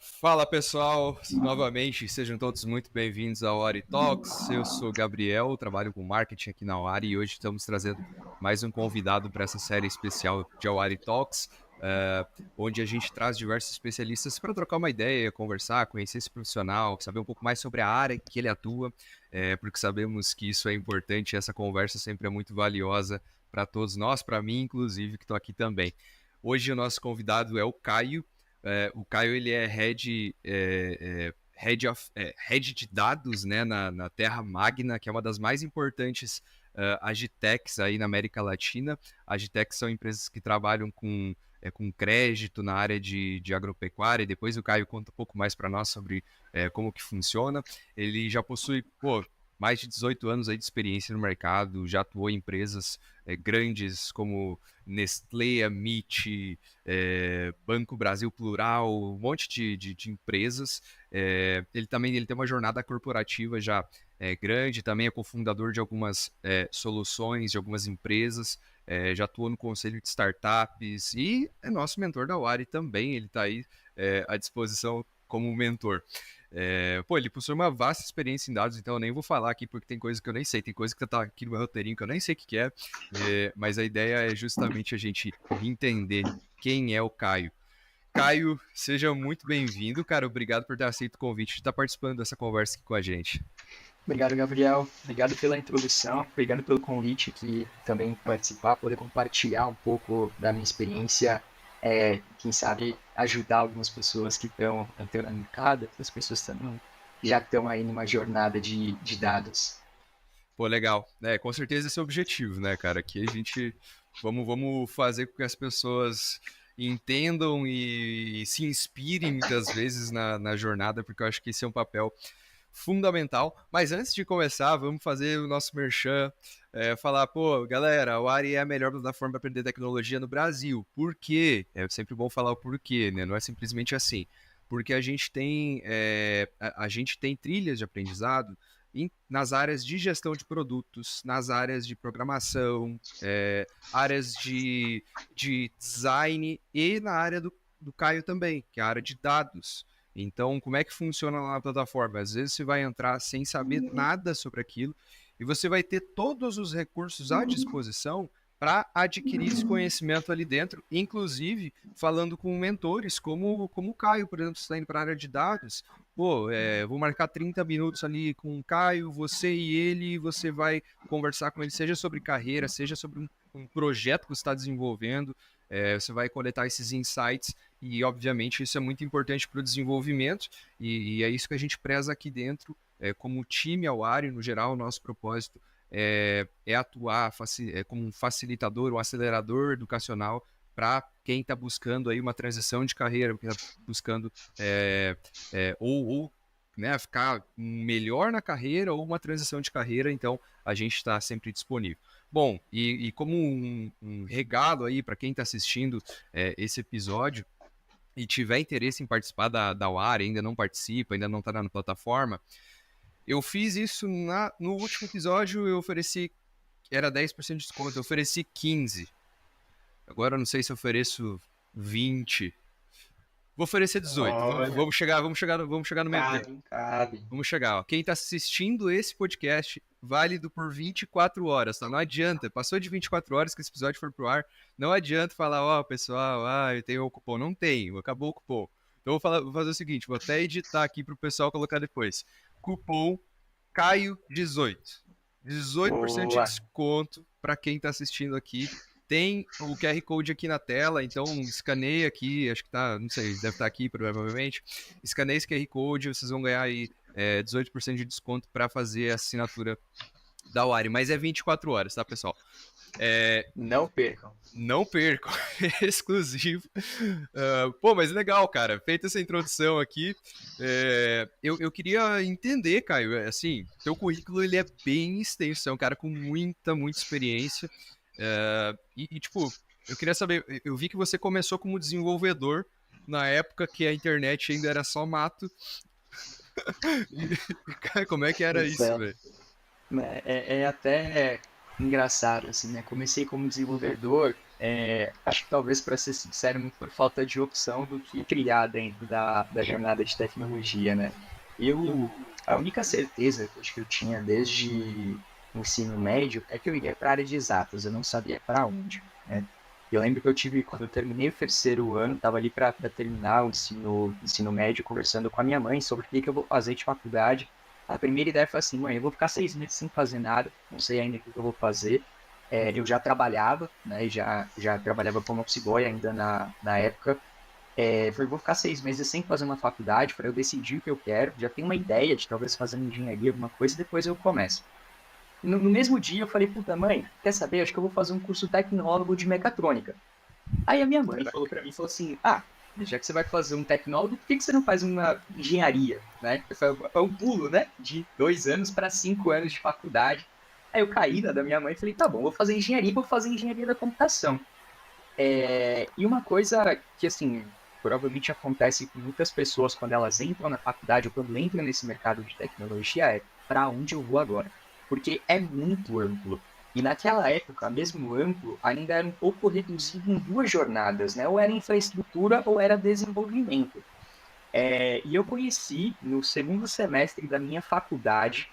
Fala pessoal, novamente sejam todos muito bem-vindos ao Wari Talks. Eu sou o Gabriel, trabalho com marketing aqui na Wari e hoje estamos trazendo mais um convidado para essa série especial de Wari Talks, onde a gente traz diversos especialistas para trocar uma ideia, conversar, conhecer esse profissional, saber um pouco mais sobre a área que ele atua, porque sabemos que isso é importante e essa conversa sempre é muito valiosa para todos nós, para mim inclusive, que estou aqui também. Hoje o nosso convidado é o Caio. O Caio ele é head de dados, né, na Terra Magna, que é uma das mais importantes agtechs aí na América Latina. Agtechs são empresas que trabalham com crédito na área de agropecuária. E depois o Caio conta um pouco mais para nós sobre como que funciona. Ele já possui mais de 18 anos aí de experiência no mercado, já atuou em empresas grandes como Nestlé, Amit, Banco Brasil Plural, um monte de empresas. Ele tem uma jornada corporativa já grande, também é cofundador de algumas soluções, de algumas empresas, já atuou no conselho de startups e é nosso mentor da Wari também, ele está aí à disposição como mentor. Ele possui uma vasta experiência em dados, então eu nem vou falar aqui porque tem coisa que eu nem sei, tem coisa que tá aqui no meu roteirinho que eu nem sei o que é, mas a ideia é justamente a gente entender quem é o Caio. Caio, seja muito bem-vindo, cara. Obrigado por ter aceito o convite de estar participando dessa conversa aqui com a gente. Obrigado, Gabriel. Obrigado pela introdução, obrigado pelo convite aqui também participar, poder compartilhar um pouco da minha experiência, quem sabe ajudar algumas pessoas que estão entrando no mercado, outras pessoas também já estão aí numa jornada de dados. Pô, legal. Com certeza esse é o objetivo, né, cara? Aqui a gente vamos fazer com que as pessoas entendam e se inspirem muitas vezes na jornada, porque eu acho que esse é um papel fundamental. Mas antes de começar, vamos fazer o nosso merchan, falar, pô, galera, a Wari é a melhor plataforma para aprender tecnologia no Brasil. Por quê? É sempre bom falar o porquê, né? Não é simplesmente assim. Porque a gente tem trilhas de aprendizado nas áreas de gestão de produtos, nas áreas de programação, áreas de design e na área do Caio também, que é a área de dados. Então, como é que funciona lá na plataforma? Às vezes você vai entrar sem saber nada sobre aquilo e você vai ter todos os recursos à disposição para adquirir esse conhecimento ali dentro, inclusive falando com mentores, como o Caio, por exemplo, está indo para a área de dados. Vou marcar 30 minutos ali com o Caio, você e ele, você vai conversar com ele, seja sobre carreira, seja sobre um projeto que você está desenvolvendo, você vai coletar esses insights e, obviamente, isso é muito importante para o desenvolvimento e é isso que a gente preza aqui dentro, como time Awari, no geral, o nosso propósito é atuar como um facilitador, um acelerador educacional para quem está buscando aí uma transição de carreira, quem está buscando né, ficar melhor na carreira ou uma transição de carreira, então a gente está sempre disponível. Bom, e como um regalo aí para quem está assistindo esse episódio e tiver interesse em participar da UAR, ainda não participa, ainda não está na plataforma, eu fiz isso no último episódio, eu ofereci, era 10% de desconto, eu ofereci 15%. Agora eu não sei se eu ofereço 20%. Vou oferecer 18. Olha, Vamos chegar no meio termo. cabe, cabe. Vamos chegar, ó. Quem está assistindo esse podcast, válido por 24 horas, tá? Não adianta, passou de 24 horas que esse episódio for pro ar, não adianta falar, ó, pessoal, eu tenho o cupom. Não tenho, acabou o cupom. Então vou fazer o seguinte, vou até editar aqui pro pessoal colocar depois. Cupom Caio18. 18% de Boa. desconto para quem está assistindo aqui. Tem o QR Code aqui na tela, então escaneia aqui, acho que tá, não sei, deve estar aqui provavelmente. Escaneia esse QR Code, vocês vão ganhar aí 18% de desconto para fazer a assinatura da Wari, mas é 24 horas, tá, pessoal? Não percam. Não percam, exclusivo. Mas legal, cara. Feita essa introdução aqui, eu queria entender, Caio, assim, teu currículo ele é bem extenso, é um cara com muita experiência. Tipo, eu queria saber, eu vi que você começou como desenvolvedor na época que a internet ainda era só mato. Cara, como é que era Pois isso, é. velho? É até engraçado, assim, né? Comecei como desenvolvedor, Acho que talvez, para ser sincero, muito por falta de opção do que trilhar dentro da jornada de tecnologia, né? A única certeza que eu acho que eu tinha desde o ensino médio é que eu iria para a área de exatas, eu não sabia para onde, né? Eu lembro que quando eu terminei o terceiro ano, estava ali para terminar o ensino médio, conversando com a minha mãe sobre o que eu vou fazer de faculdade. A primeira ideia foi assim: mãe, eu vou ficar 6 meses sem fazer nada, não sei ainda o que eu vou fazer. Eu já trabalhava, né? Já trabalhava como office boy ainda na época. Falei, vou ficar 6 meses sem fazer uma faculdade para eu decidir o que eu quero. Já tenho uma ideia de talvez fazer engenharia, alguma coisa, e depois eu começo. No mesmo dia eu falei, puta mãe, quer saber? Acho que eu vou fazer um curso tecnólogo de mecatrônica. Aí a minha mãe falou para mim, falou assim, já que você vai fazer um tecnólogo, por que você não faz uma engenharia, né? Foi um pulo, né? De 2 anos para 5 anos de faculdade. Aí eu caí da minha mãe e falei, tá bom, vou fazer engenharia, vou fazer engenharia da computação. E uma coisa que, assim, provavelmente acontece com muitas pessoas quando elas entram na faculdade ou quando entram nesse mercado de tecnologia é para onde eu vou agora? Porque é muito amplo. E naquela época, mesmo amplo, ainda era um pouco reduzido em duas jornadas, né? Ou era infraestrutura ou era desenvolvimento. E eu conheci, no segundo semestre da minha faculdade,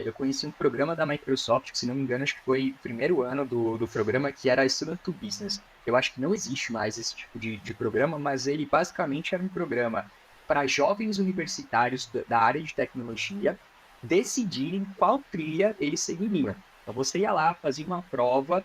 eu conheci um programa da Microsoft, que se não me engano, acho que foi o primeiro ano do programa, que era Student to Business. Eu acho que não existe mais esse tipo de programa, mas ele basicamente era um programa para jovens universitários da área de tecnologia decidirem qual trilha eles seguiriam. Então você ia lá, fazia uma prova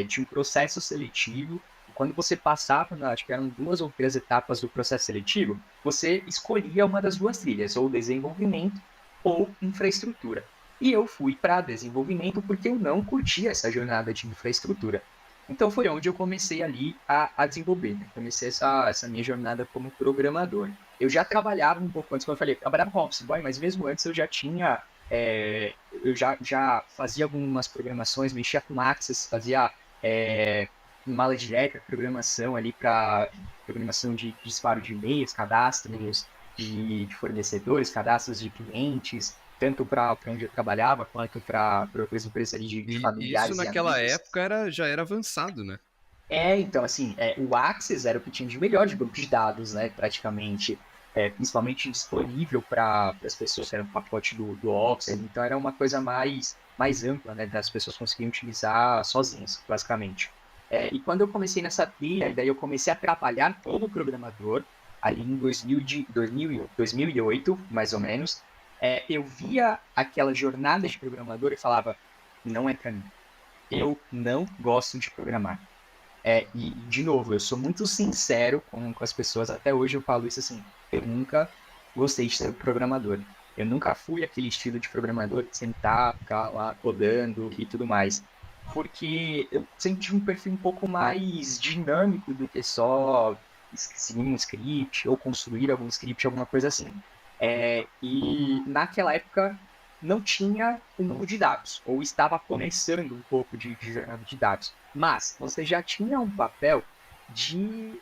de um processo seletivo, e quando você passava, acho que eram 2 ou 3 etapas do processo seletivo, você escolhia uma das duas trilhas, ou desenvolvimento ou infraestrutura. E eu fui para desenvolvimento porque eu não curtia essa jornada de infraestrutura. Então foi onde eu comecei ali a desenvolver, né? Comecei essa minha jornada como programador. Eu já trabalhava um pouco antes, como eu falei, eu trabalhava com Office Boy, mas mesmo antes eu já tinha, eu já fazia algumas programações, mexia com Access, fazia mala direta, programação ali para programação de disparo de e-mails, cadastros de fornecedores, cadastros de clientes, tanto para onde eu trabalhava, quanto para outras empresas ali de E isso familiares e naquela amigos. época já era avançado, né? Então, assim, o Access era o que tinha de melhor de banco de dados, né, praticamente, principalmente disponível para as pessoas, que era um pacote do Office, então era uma coisa mais ampla, né, das pessoas conseguirem utilizar sozinhas, basicamente. E quando eu comecei nessa trilha, daí eu comecei a trabalhar como programador, ali em 2008, mais ou menos, eu via aquela jornada de programador e falava, não é para mim, eu não gosto de programar. E, de novo, eu sou muito sincero com as pessoas. Até hoje eu falo isso assim: eu nunca gostei de ser programador. Eu nunca fui aquele estilo de programador de sentar, ficar lá codando e tudo mais. Porque eu sempre tive um perfil um pouco mais dinâmico do que só seguir um script ou construir algum script, alguma coisa assim. E naquela época não tinha um banco de dados, ou estava começando um pouco de jornada de dados. Mas você já tinha um papel de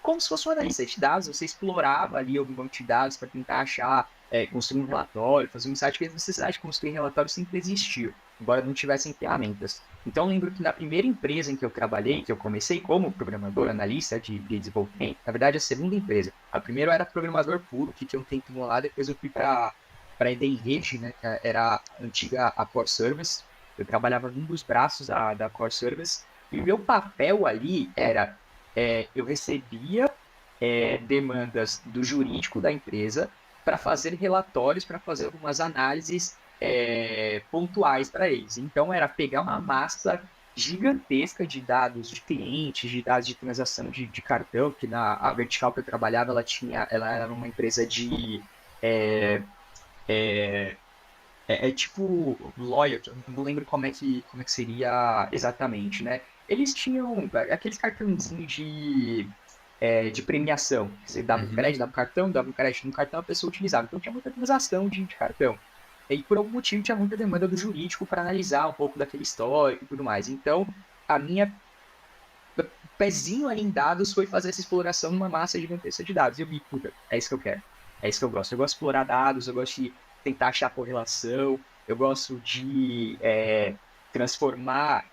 como se fosse um analista de dados, você explorava ali algum banco de dados para tentar achar, construir um relatório, fazer um insight, porque a necessidade de construir relatório sempre existiu, embora não tivessem ferramentas. Então, eu lembro que na primeira empresa em que eu trabalhei, que eu comecei como programador, analista de desenvolvimento, na verdade, a segunda empresa. A primeira eu era programador puro, que tinha um tempo lá, depois eu fui para a ideia em rede, né, que era a antiga a Core Service. Eu trabalhava num dos braços da Core Service, e o meu papel ali era, eu recebia demandas do jurídico da empresa para fazer relatórios, para fazer algumas análises pontuais para eles. Então, era pegar uma massa gigantesca de dados de clientes, de dados de transação de cartão, que a vertical que eu trabalhava, ela era uma empresa de é, tipo loyalty, eu não lembro como é que seria exatamente, né? Eles tinham aqueles cartãozinhos de premiação. Você dava um Uhum. crédito, dava um cartão, dava um crédito no cartão, a pessoa utilizava. Então tinha muita transação de cartão. E por algum motivo tinha muita demanda do jurídico para analisar um pouco daquele histórico e tudo mais. Então, a minha pezinho ali em dados foi fazer essa exploração numa massa gigantesca de dados. E eu vi, puta, é isso que eu quero. É isso que eu gosto. Eu gosto de explorar dados, eu gosto de tentar achar correlação, eu gosto de transformar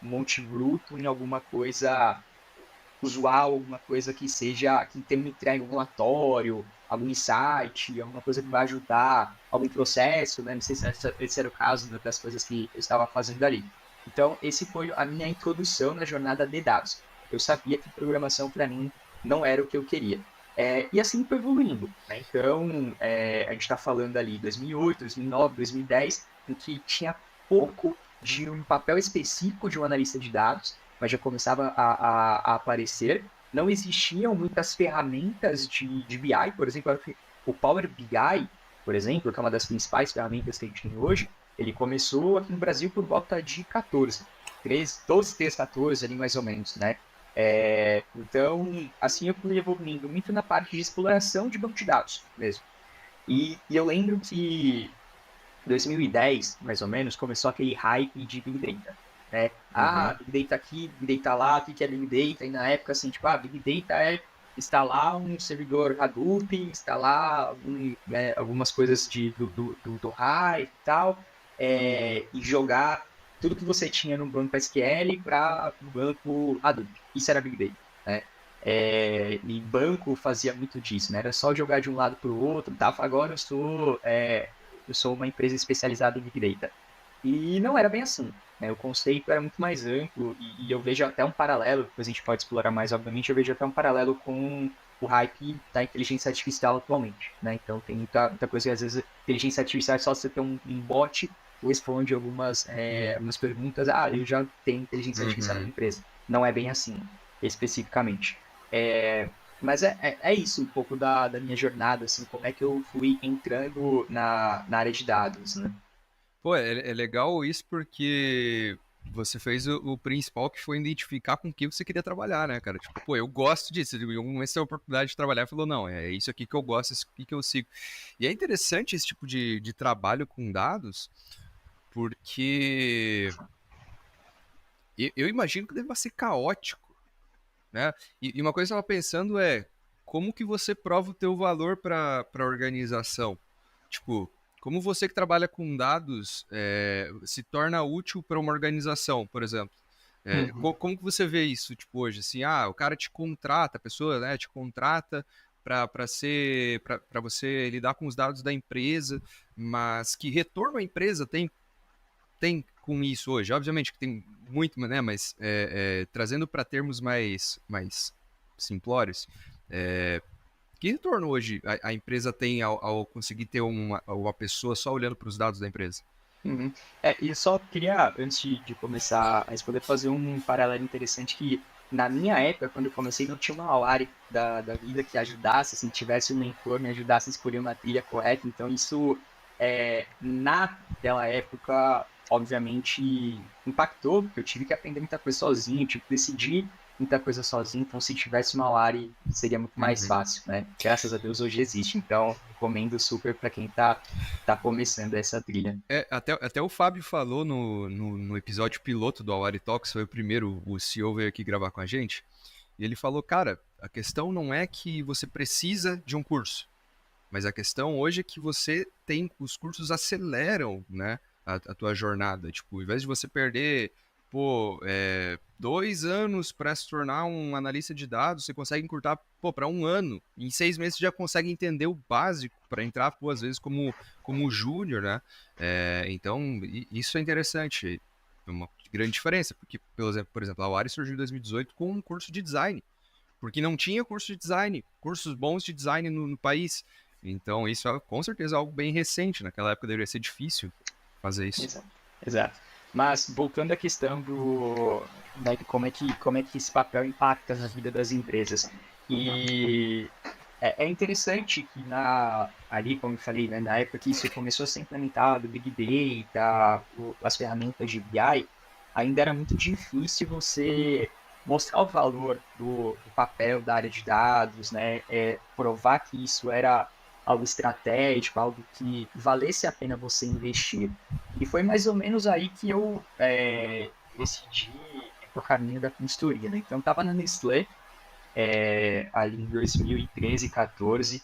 monte bruto em alguma coisa usual, alguma coisa que seja, que tenha uma entrega, um relatório, algum insight, alguma coisa que vai ajudar, algum processo, né? Não sei se esse era o caso das coisas que eu estava fazendo ali. Então, esse foi a minha introdução na jornada de dados. Eu sabia que programação, para mim, não era o que eu queria. E assim foi evoluindo, né? Então, a gente está falando ali 2008, 2009, 2010, em que tinha pouco de um papel específico de um analista de dados, mas já começava a aparecer. Não existiam muitas ferramentas de BI, por exemplo, o Power BI, por exemplo, que é uma das principais ferramentas que a gente tem hoje, ele começou aqui no Brasil por volta de 14, 13, 12, 13, 14 ali mais ou menos, né? Então, assim eu fui evoluindo muito na parte de exploração de banco de dados mesmo. E eu lembro que 2010, mais ou menos, começou aquele hype de Big Data, né? Uhum. Big Data aqui, Big Data lá, o que é Big Data? E na época, assim, tipo, Big Data é instalar um servidor Hadoop, instalar algumas coisas do Hive e tal, e jogar tudo que você tinha no banco SQL para o banco Hadoop. Isso era Big Data, né? E banco fazia muito disso, né? Era só jogar de um lado para o outro, tá? Agora eu sou uma empresa especializada em Big Data. E não era bem assim, né? O conceito era muito mais amplo e eu vejo até um paralelo, depois a gente pode explorar mais, obviamente, eu vejo até um paralelo com o hype da inteligência artificial atualmente, né? Então tem muita coisa que às vezes inteligência artificial é só você ter um bot que responde algumas perguntas, eu já tenho inteligência artificial na Uhum. minha empresa. Não é bem assim, especificamente. Mas é isso um pouco da minha jornada, assim, como é que eu fui entrando na área de dados, né? Pô, é legal isso porque você fez o principal, que foi identificar com o que você queria trabalhar, né, cara? Tipo, pô, eu gosto disso. Em algum momento você teve a oportunidade de trabalhar e falou, não, é isso aqui que eu gosto, é isso aqui que eu sigo. E é interessante esse tipo de trabalho com dados, porque eu imagino que deve ser caótico, né? E uma coisa que eu estava pensando é como que você prova o teu valor para a organização? Tipo, como você que trabalha com dados se torna útil para uma organização, por exemplo? Uhum. Como que você vê isso, tipo, hoje? Assim, o cara te contrata, a pessoa, né, te contrata para você lidar com os dados da empresa, mas que retorno a empresa tem com isso hoje? Obviamente que tem muito, né? Mas trazendo para termos mais simplórios, que retorno hoje a empresa tem ao conseguir ter uma pessoa só olhando para os dados da empresa? Uhum. E eu só queria, antes de começar a responder, fazer um paralelo interessante que, na minha época, quando eu comecei, não tinha uma Lari da vida que ajudasse, assim, tivesse um mentor, me ajudasse a escolher uma trilha correta. Então, isso, naquela época, obviamente, impactou, porque eu tive que aprender muita coisa sozinho, tive que decidir muita coisa sozinho. Então, se tivesse uma Lari, seria muito mais Uhum. fácil, né? Graças a Deus, hoje existe. Então, recomendo super para quem tá começando essa trilha. Até o Fábio falou no episódio piloto do Awari Talks, foi o primeiro, o CEO veio aqui gravar com a gente, e ele falou, cara, a questão não é que você precisa de um curso, mas a questão hoje é que os cursos aceleram, né, a tua jornada. Tipo, ao invés de você perder, 2 anos para se tornar um analista de dados, você consegue encurtar, para um ano. Em 6 meses você já consegue entender o básico para entrar, às vezes, como júnior, né? Então, isso é interessante. É uma grande diferença, porque, por exemplo, a Wari surgiu em 2018 com um curso de design, porque não tinha curso de design, cursos bons de design no país. Então, isso é com certeza algo bem recente. Naquela época deveria ser difícil fazer isso. Exato. Exato. Mas voltando à questão de como é que esse papel impacta na vida das empresas. E é interessante que ali, como eu falei, né, na época que isso começou a ser implementado, Big Data, as ferramentas de BI, ainda era muito difícil você mostrar o valor do papel da área de dados, né, provar que isso era algo estratégico, algo que valesse a pena você investir. E foi mais ou menos aí que eu decidi ir pro caminho da consultoria, né? Então, eu estava na Nestlé, ali em 2013, 14,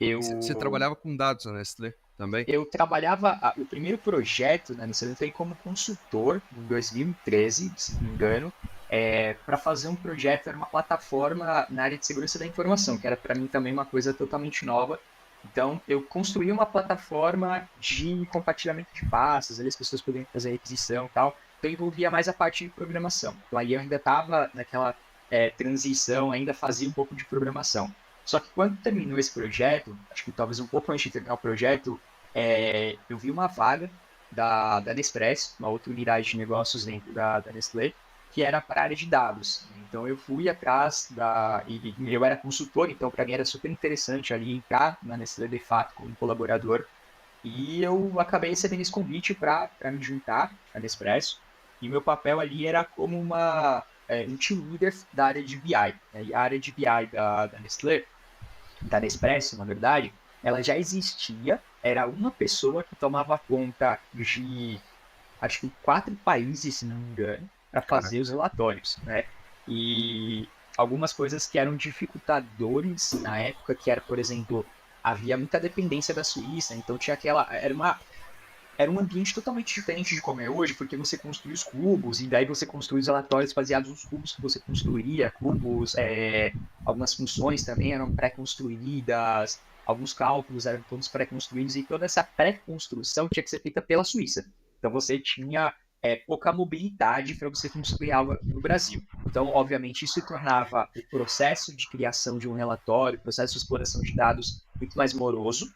Você eu... trabalhava com dados na Nestlé? também? Eu trabalhava, o primeiro projeto na Nestlé foi como consultor em 2013, se não me engano, para fazer um projeto, era uma plataforma na área de segurança da informação, que era para mim também uma coisa totalmente nova. Então, eu construí uma plataforma de compartilhamento de pastas, ali as pessoas poderiam fazer requisição e tal. Então, envolvia mais a parte de programação. Então, aí eu ainda estava naquela transição, ainda fazia um pouco de programação. Só que quando terminou esse projeto, acho que talvez um pouco antes de terminar o projeto, eu vi uma vaga da Nespresso, uma outra unidade de negócios dentro da Nestlé, que era para a área de dados. Então eu fui atrás e eu era consultor, então para mim era super interessante ali entrar na Nestlé de fato como colaborador. E eu acabei recebendo esse convite para me juntar à Nespresso. E meu papel ali era como um team leader da área de BI. Né? E a área de BI da Nestlé, da Nespresso, na verdade, ela já existia. Era uma pessoa que tomava conta de, acho que 4 países, se não me engano, para Caraca. fazer os relatórios, né? E algumas coisas que eram dificultadores na época, que era, por exemplo, havia muita dependência da Suíça, então tinha era um ambiente totalmente diferente de como é hoje, porque você construía os cubos, e daí você construía os relatórios baseados nos cubos que você construía, algumas funções também eram pré-construídas, alguns cálculos eram todos pré-construídos, e toda essa pré-construção tinha que ser feita pela Suíça. Então você tinha pouca mobilidade para você construir algo no Brasil. Então, obviamente, isso tornava o processo de criação de um relatório, o processo de exploração de dados muito mais moroso,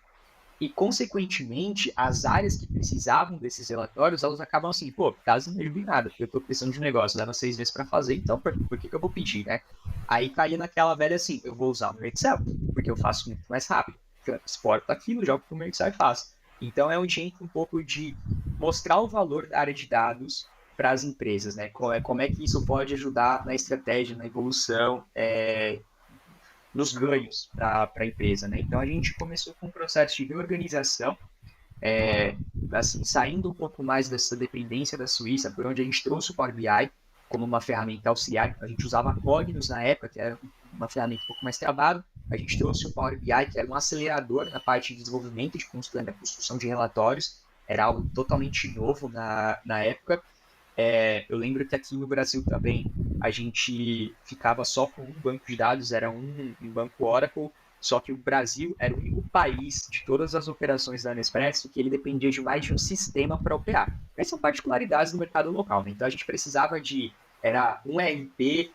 e, consequentemente, as áreas que precisavam desses relatórios, elas acabam assim, pô, caso não me nada, eu tô precisando de um negócio, leva 6 meses para fazer, então por que eu vou pedir, né? Aí caía naquela velha assim, eu vou usar o meu Excel, porque eu faço muito mais rápido. Eu exporto aquilo, jogo pro meu Excel e faço. Então é onde entra um pouco de mostrar o valor da área de dados para as empresas, né? Como é que isso pode ajudar na estratégia, na evolução, nos ganhos para a empresa, né? Então a gente começou com um processo de reorganização, assim, saindo um pouco mais dessa dependência da Suíça, por onde a gente trouxe o Power BI como uma ferramenta auxiliar. A gente usava Cognos na época, que era uma ferramenta um pouco mais travada. A gente trouxe o Power BI, que era um acelerador na parte de desenvolvimento de construção de relatórios. Era algo totalmente novo na época. Eu lembro que aqui no Brasil também a gente ficava só com um banco de dados, era um banco Oracle, só que o Brasil era o único país de todas as operações da Nespresso que ele dependia de mais de um sistema para operar. Essas são particularidades do mercado local, né? Então a gente precisava era um ERP,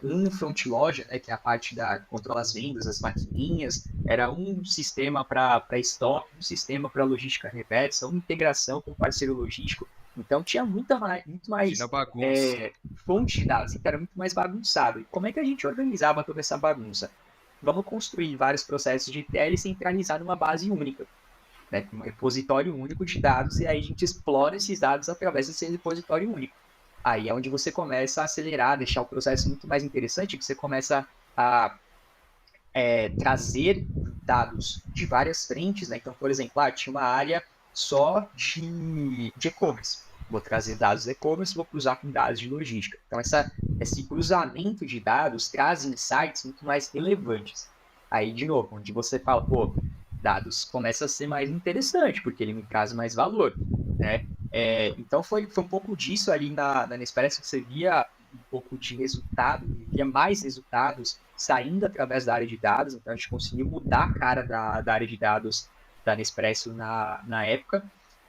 um front loja, né, que é a parte da controla as vendas, as maquininhas, era um sistema para estoque, um sistema para logística reversa, uma integração com parceiro logístico. Então tinha muito Imagina a mais bagunça. fonte de dados, então era muito mais bagunçado. E como é que a gente organizava toda essa bagunça? Vamos construir vários processos de ETL e centralizar numa base única, né? Um repositório único de dados, e aí a gente explora esses dados através desse repositório único. Aí é onde você começa a acelerar, deixar o processo muito mais interessante, que você começa a trazer dados de várias frentes, né? Então, por exemplo, tinha uma área só de e-commerce. Vou trazer dados de e-commerce, vou cruzar com dados de logística. Então, esse cruzamento de dados traz insights muito mais relevantes. Aí, de novo, onde você fala, pô, dados começa a ser mais interessante, porque ele me traz mais valor, né? Então, foi um pouco disso ali na Nespresso, que você via um pouco de resultado, via mais resultados saindo através da área de dados, então a gente conseguiu mudar a cara da área de dados da Nespresso na época,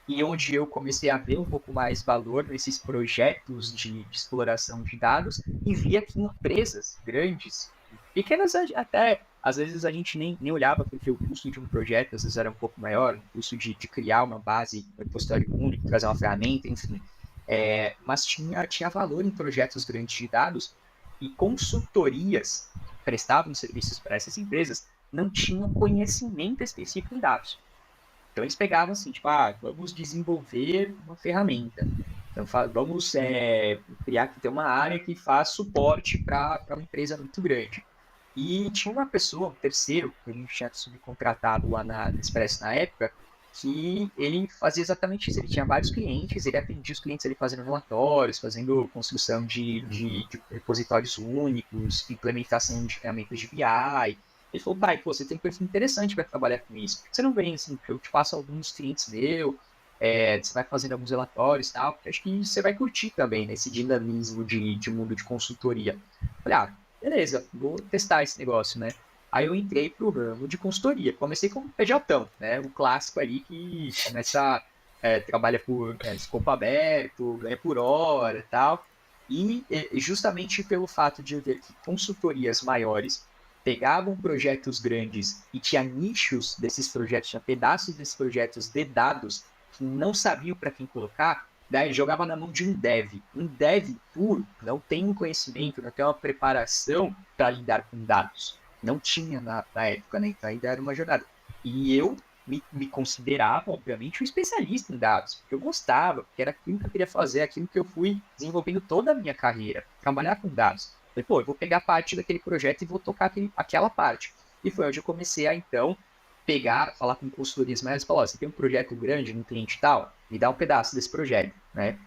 e onde eu comecei a ver um pouco mais valor nesses projetos de exploração de dados, e via que empresas grandes, pequenas até, às vezes a gente nem olhava, porque o custo de um projeto às vezes era um pouco maior, o custo de criar uma base, um repositório único, trazer uma ferramenta, enfim. Mas tinha valor em projetos grandes de dados, e consultorias que prestavam serviços para essas empresas não tinham conhecimento específico em dados. Então eles pegavam assim, tipo, vamos desenvolver uma ferramenta. Então vamos criar que tem uma área que faz suporte para uma empresa muito grande. E tinha uma pessoa, um terceiro, que a gente tinha subcontratado lá na Express na época, que ele fazia exatamente isso. Ele tinha vários clientes, ele atendia os clientes ali fazendo relatórios, fazendo construção de repositórios únicos, implementação de ferramentas de BI. Ele falou, pai, pô, você tem um perfil interessante para trabalhar com isso. Por que você não vem, assim, eu te passo alguns clientes meus, você vai fazendo alguns relatórios e tal, porque acho que você vai curtir também, né, esse dinamismo de mundo de consultoria. Falei, ah, beleza, vou testar esse negócio, né? Aí eu entrei pro ramo de consultoria. Comecei como PJão, né? O clássico ali que começa, trabalha por escopo aberto, ganha por hora e tal. E justamente pelo fato de eu ver que consultorias maiores pegavam projetos grandes e tinha nichos desses projetos, tinha pedaços desses projetos de dados que não sabiam para quem colocar, daí jogava na mão de um dev. Um dev puro não tem um conhecimento, não tem uma preparação para lidar com dados. Não tinha na época, né? Então ainda era uma jornada. E eu me considerava, obviamente, um especialista em dados, porque eu gostava, porque era aquilo que eu queria fazer, aquilo que eu fui desenvolvendo toda a minha carreira, trabalhar com dados. Falei, pô, eu vou pegar parte daquele projeto e vou tocar aquela parte. E foi onde eu comecei a, então, pegar, falar com consultorias maiores e falar, ó, você tem um projeto grande no cliente tal, me dá um pedaço desse projeto, né?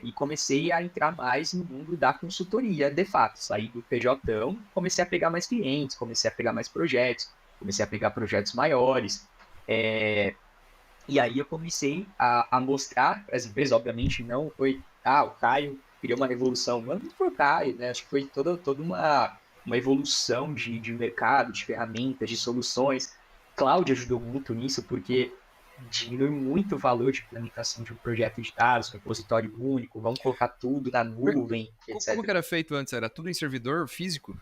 E comecei a entrar mais no mundo da consultoria, de fato. Saí do PJão, comecei a pegar mais clientes, comecei a pegar mais projetos, comecei a pegar projetos maiores. É, e aí eu comecei a mostrar para as empresas, obviamente não foi, o Caio criou uma revolução, não foi o Caio, né? Acho que foi toda uma evolução de mercado, de ferramentas, de soluções. Cloud ajudou muito nisso, porque diminui muito o valor de implementação de um projeto de dados, repositório único, vamos colocar tudo na nuvem, Como que etc. era feito antes? Era tudo em servidor físico?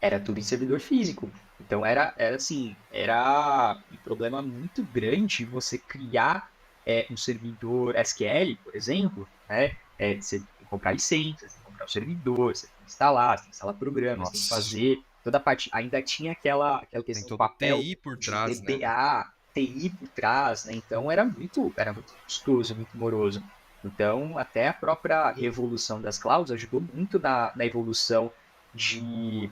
Era tudo em servidor físico. Então era assim, era um problema muito grande você criar um servidor SQL, por exemplo, né? Você tem que comprar licença, você tem que comprar o servidor, você tem que instalar programa, você tem que Nossa, fazer toda a parte. Ainda tinha aquela tem questão do todo o papel TI por de trás, né? DBA, TI por trás, né? Então era muito custoso, muito moroso. Então, até a própria revolução das clouds ajudou muito na evolução de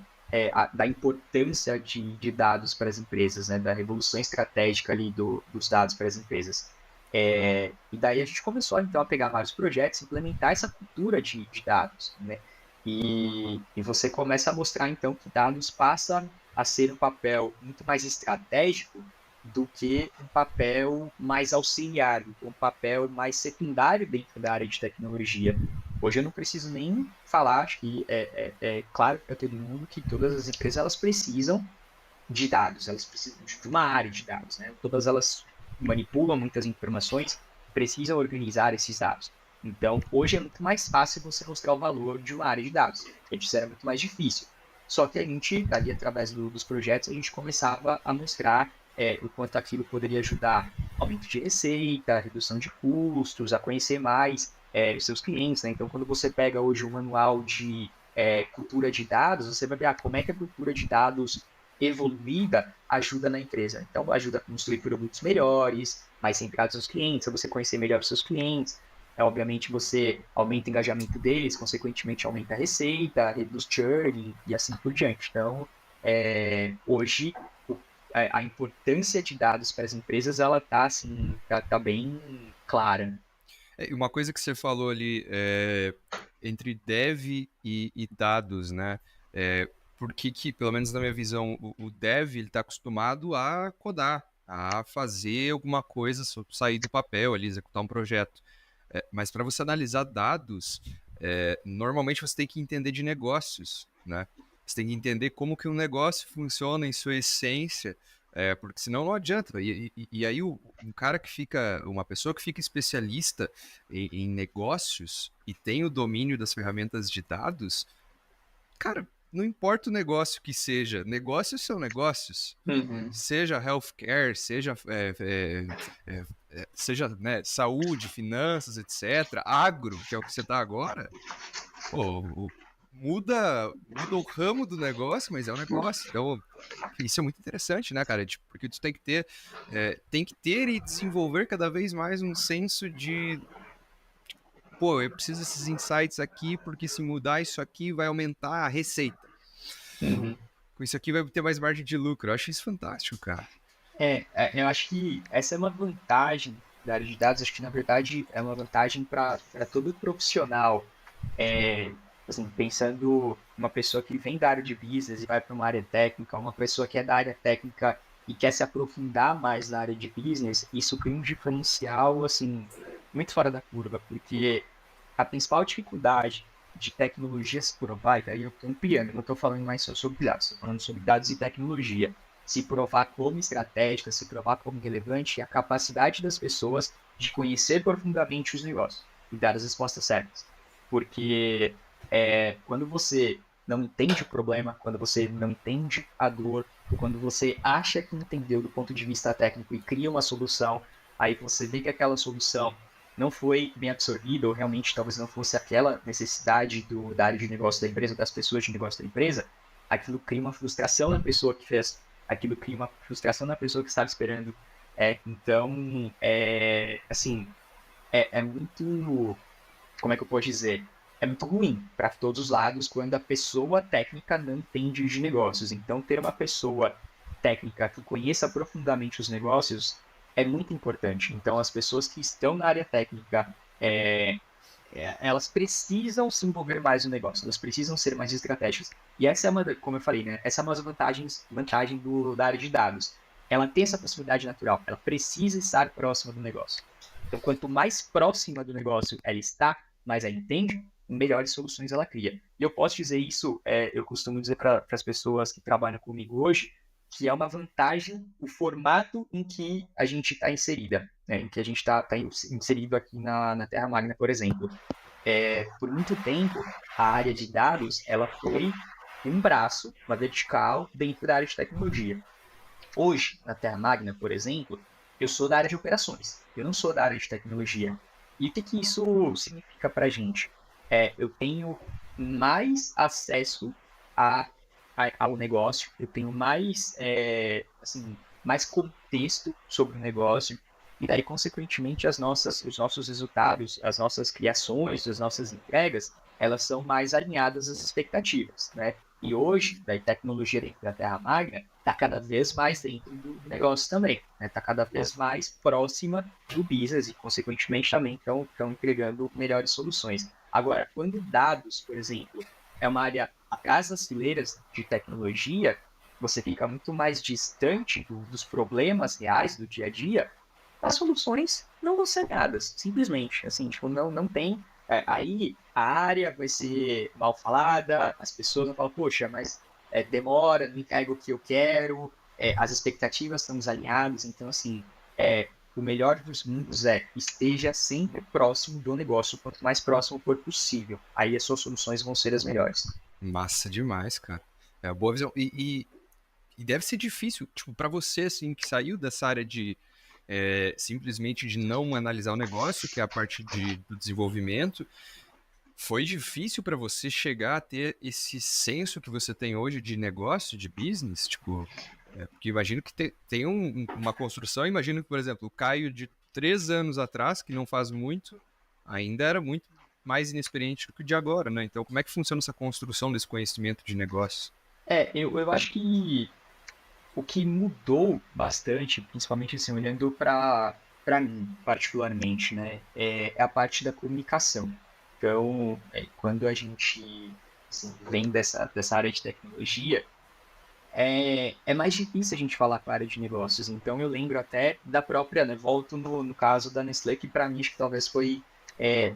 da importância de dados para as empresas, né, da revolução estratégica ali dos dados para as empresas. E daí a gente começou então a pegar vários projetos, implementar essa cultura de dados, né? E você começa a mostrar então que dados passa a ser um papel muito mais estratégico do que um papel mais auxiliar, um papel mais secundário dentro da área de tecnologia. Hoje eu não preciso nem falar, acho que é claro para todo mundo que todas as empresas elas precisam de dados, elas precisam de uma área de dados, né? Todas elas manipulam muitas informações, precisam organizar esses dados. Então, hoje é muito mais fácil você mostrar o valor de uma área de dados. Antes era muito mais difícil. Só que a gente, ali através dos projetos, a gente começava a mostrar o quanto aquilo poderia ajudar aumento de receita, redução de custos, a conhecer mais os seus clientes, né? Então, quando você pega hoje um manual de cultura de dados, você vai ver como é que a cultura de dados evoluída ajuda na empresa. Então, ajuda a construir produtos melhores, mais centrados aos clientes, a você conhecer melhor os seus clientes. Obviamente, você aumenta o engajamento deles, consequentemente, aumenta a receita, reduz churn e assim por diante. Então, hoje, a importância de dados para as empresas, ela está assim, tá bem clara. E uma coisa que você falou ali entre dev e dados, né? Por que, pelo menos na minha visão, o dev ele está acostumado a codar, a fazer alguma coisa, sair do papel ali, executar um projeto. Mas para você analisar dados, normalmente você tem que entender de negócios, né? Você tem que entender como que um negócio funciona em sua essência, porque senão não adianta. E aí um cara que fica, uma pessoa que fica especialista em negócios e tem o domínio das ferramentas de dados, cara, não importa o negócio que seja, negócios são negócios. Uhum. Seja healthcare, seja né, saúde, finanças, etc., agro, que é o que você está agora, pô, muda o ramo do negócio, mas é um negócio. Então, isso é muito interessante, né, cara? Tipo, porque tu tem que ter e desenvolver cada vez mais um senso de, pô, eu preciso desses insights aqui, porque se mudar isso aqui vai aumentar a receita. Uhum. Com isso aqui vai ter mais margem de lucro. Eu acho isso fantástico, cara. Eu acho que essa é uma vantagem da área de dados, acho que na verdade é uma vantagem para todo profissional. É, assim, pensando uma pessoa que vem da área de business e vai para uma área técnica, uma pessoa que é da área técnica e quer se aprofundar mais na área de business, isso cria um diferencial, assim, muito fora da curva, porque a principal dificuldade de tecnologia se provar, e aí eu estou ampliando, não estou falando mais só sobre dados, estou falando sobre dados e tecnologia, se provar como estratégica, se provar como relevante, é a capacidade das pessoas de conhecer profundamente os negócios e dar as respostas certas. Porque quando você não entende o problema, quando você não entende a dor, quando você acha que entendeu do ponto de vista técnico e cria uma solução, aí você vê que aquela solução não foi bem absorvida, ou realmente talvez não fosse aquela necessidade da área de negócio da empresa, das pessoas de negócio da empresa, aquilo cria uma frustração na pessoa que fez, aquilo cria uma frustração na pessoa que estava esperando. Então, assim, é muito, como é que eu posso dizer? É muito ruim para todos os lados quando a pessoa técnica não entende de negócios. Então, ter uma pessoa técnica que conheça profundamente os negócios é muito importante. Então, as pessoas que estão na área técnica, elas precisam se envolver mais no negócio, elas precisam ser mais estratégicas. E essa é uma, como eu falei, né? Essa é uma das vantagem da área de dados. Ela tem essa proximidade natural, ela precisa estar próxima do negócio. Então, quanto mais próxima do negócio ela está, mais ela entende, melhores soluções ela cria. E eu posso dizer isso, eu costumo dizer para as pessoas que trabalham comigo hoje, que é uma vantagem o formato em que a gente está inserida, né? Em que a gente está inserido aqui na Terra Magna, por exemplo. Por muito tempo, a área de dados ela foi um braço, uma vertical, dentro da área de tecnologia. Hoje, na Terra Magna, por exemplo, eu sou da área de operações, eu não sou da área de tecnologia. E o que isso significa para a gente? Eu tenho mais acesso ao negócio, eu tenho mais, assim, mais contexto sobre o negócio, e daí, consequentemente, os nossos resultados, as nossas criações, as nossas entregas, elas são mais alinhadas às expectativas, né? E hoje, a tecnologia dentro da Terra Magna está cada vez mais dentro do negócio também, né? Está cada vez mais próxima do business e, consequentemente, também estão entregando melhores soluções. Agora, quando dados, por exemplo, é uma área atrás das fileiras de tecnologia, você fica muito mais distante dos problemas reais do dia a dia, as soluções não vão ser dadas, simplesmente. Assim, tipo, não tem. Aí a área vai ser mal falada, as pessoas vão falar, poxa, mas demora, não entrega o que eu quero, as expectativas estão desalinhadas, então, assim, o melhor dos mundos esteja sempre próximo do negócio, quanto mais próximo for possível. Aí as suas soluções vão ser as melhores. Massa demais, cara. É uma boa visão. E deve ser difícil, tipo, para você, assim, que saiu dessa área de simplesmente de não analisar o negócio, que é a parte do desenvolvimento, foi difícil para você chegar a ter esse senso que você tem hoje de negócio, de business, tipo, porque imagino que tem uma construção, imagino que, por exemplo, o Caio de 3 anos atrás, que não faz muito, ainda era muito mais inexperiente do que o de agora, né? Então, como é que funciona essa construção desse conhecimento de negócio? Eu acho que o que mudou bastante, principalmente assim, olhando para mim, particularmente, né, é a parte da comunicação. Então, quando a gente assim, vem dessa área de tecnologia, é mais difícil a gente falar com a área de negócios. Então, eu lembro até da própria, né, volto no caso da Nestlé, que para mim acho que talvez foi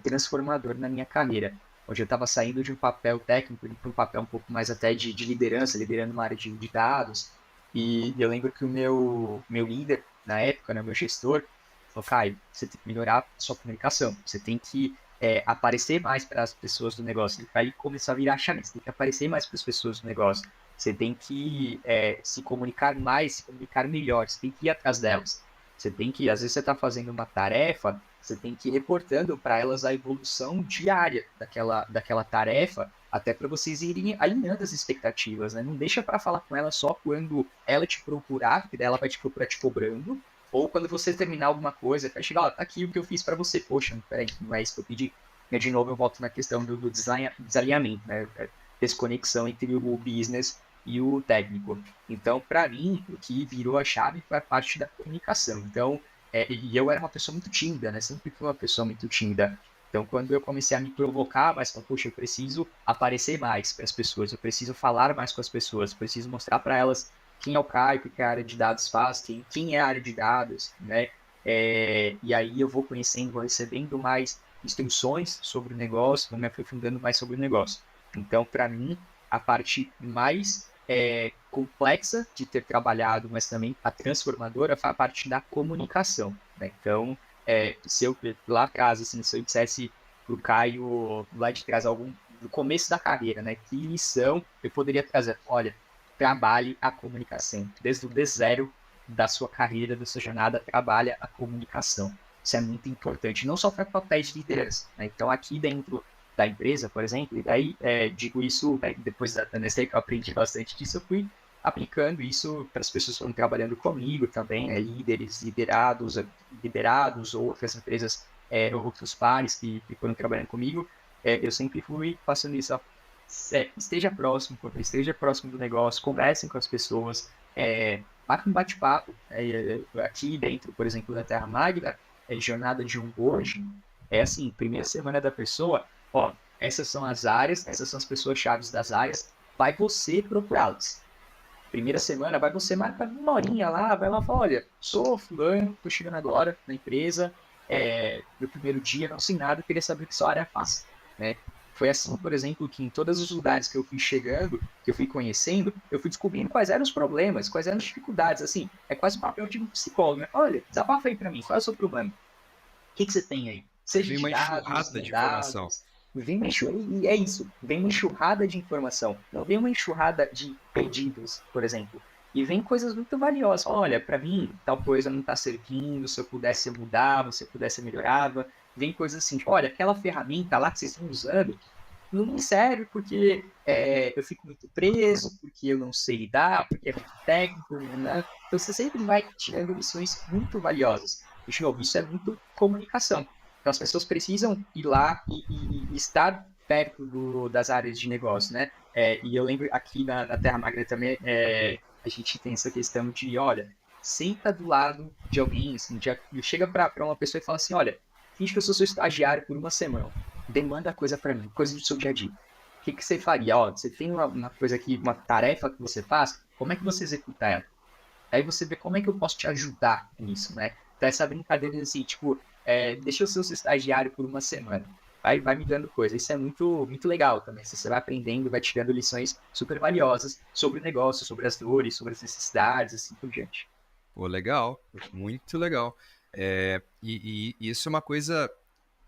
transformador na minha carreira, onde eu estava saindo de um papel técnico para um papel um pouco mais até de liderança, liderando uma área de dados. E eu lembro que o meu líder, na época, né, meu gestor, falou, Caio, você tem que melhorar a sua comunicação, você tem que aparecer mais para as pessoas do negócio, para começar a virar chave, você tem que aparecer mais para as pessoas do negócio. Você tem que se comunicar mais, se comunicar melhor, você tem que ir atrás delas. Você tem que, às vezes você está fazendo uma tarefa, você tem que ir reportando para elas a evolução diária daquela tarefa, até para vocês irem alinhando as expectativas, né? Não deixa para falar com ela só quando ela te procurar, porque daí ela vai te procurar te cobrando, ou quando você terminar alguma coisa, vai chegar, ó, tá aqui o que eu fiz para você. Poxa, peraí, não é isso que eu pedi. E de novo eu volto na questão do desalinhamento, né? Desconexão entre o business e o técnico. Então, para mim, o que virou a chave foi a parte da comunicação. Então, e eu era uma pessoa muito tímida, né? Sempre fui uma pessoa muito tímida. Então, quando eu comecei a me provocar, mas falar, puxa, eu preciso aparecer mais para as pessoas, eu preciso falar mais com as pessoas, eu preciso mostrar para elas quem é o Caio, o que a área de dados faz, quem é a área de dados, né? E aí eu vou conhecendo, vou recebendo mais instruções sobre o negócio, vou me aprofundando mais sobre o negócio. Então, para mim, a parte mais complexa de ter trabalhado, mas também a transformadora, foi a parte da comunicação, né? Então, se eu lá atrás, assim, se eu dissesse pro Caio lá de trás, do começo da carreira, né? Que lição eu poderia trazer? Olha, trabalhe a comunicação. Desde o D0 da sua carreira, da sua jornada, trabalha a comunicação. Isso é muito importante, não só para papéis de liderança, né? Então, aqui dentro da empresa, por exemplo, e daí digo isso, depois da Nestlé, que eu aprendi bastante disso, eu fui aplicando isso para as pessoas que estão trabalhando comigo também, líderes, liderados, outras empresas, outros pares que foram trabalhando comigo, eu sempre fui passando isso, ó, esteja próximo do negócio, conversem com as pessoas, marque um bate-papo, aqui dentro, por exemplo, da Terra Magna, jornada de onboarding, assim, primeira semana da pessoa, ó, essas são as áreas, essas são as pessoas-chave das áreas, vai você procurá-las. Primeira semana, vai você marcar uma horinha lá, vai lá e fala, olha, sou fulano, tô chegando agora na empresa, meu primeiro dia, não sei nada, queria saber o que sua área faz, né? Foi assim, por exemplo, que em todos os lugares que eu fui chegando, que eu fui conhecendo, eu fui descobrindo quais eram os problemas, quais eram as dificuldades, assim, é quase o papel de um psicólogo, né? Olha, desabafa aí pra mim, qual é o seu problema? O que você tem aí? Seja Vem de uma dados, enxurrada não de informação. dados, vem uma enxurrada, e é isso, vem uma enxurrada de informação, não vem uma enxurrada de pedidos, por exemplo, e vem coisas muito valiosas. Olha, para mim, tal coisa não está servindo, se eu pudesse mudar, se eu pudesse melhorava. Vem coisas assim, tipo, olha, aquela ferramenta lá que vocês estão usando, não me serve porque eu fico muito preso, porque eu não sei lidar, porque é muito técnico, né? Então você sempre vai tirando lições muito valiosas. E, de novo, isso é muito comunicação. Então as pessoas precisam ir lá e estar perto das áreas de negócio, né? E eu lembro aqui na Terra Magna também, a gente tem essa questão de, olha, senta do lado de alguém, assim, chega para uma pessoa e fala assim, olha, finge que eu sou seu estagiário por uma semana, demanda coisa para mim, coisa do seu dia a dia. O que você faria? Ó, você tem uma coisa aqui, uma tarefa que você faz, como é que você executa ela? Aí você vê como é que eu posso te ajudar nisso, né? Então, essa brincadeira assim, tipo, deixa eu ser o seu estagiário por uma semana. Vai me dando coisa. Isso é muito, muito legal também. Você vai aprendendo, vai tirando lições super valiosas sobre o negócio, sobre as dores, sobre as necessidades, assim por diante. Pô, legal, muito legal. E isso é uma coisa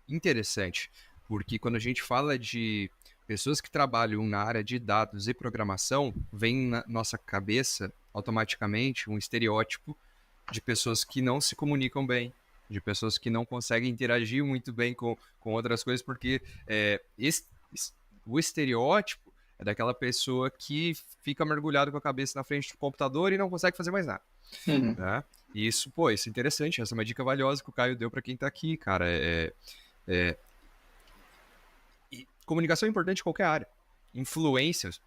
interessante, porque quando a gente fala de pessoas que trabalham na área de dados e programação, vem na nossa cabeça automaticamente um estereótipo de pessoas que não se comunicam bem, de pessoas que não conseguem interagir muito bem com outras coisas, porque o estereótipo é daquela pessoa que fica mergulhado com a cabeça na frente do computador e não consegue fazer mais nada. Uhum. Né? E isso, pô, isso é interessante. Essa é uma dica valiosa que o Caio deu para quem tá aqui, cara. E comunicação é importante em qualquer área. Influências,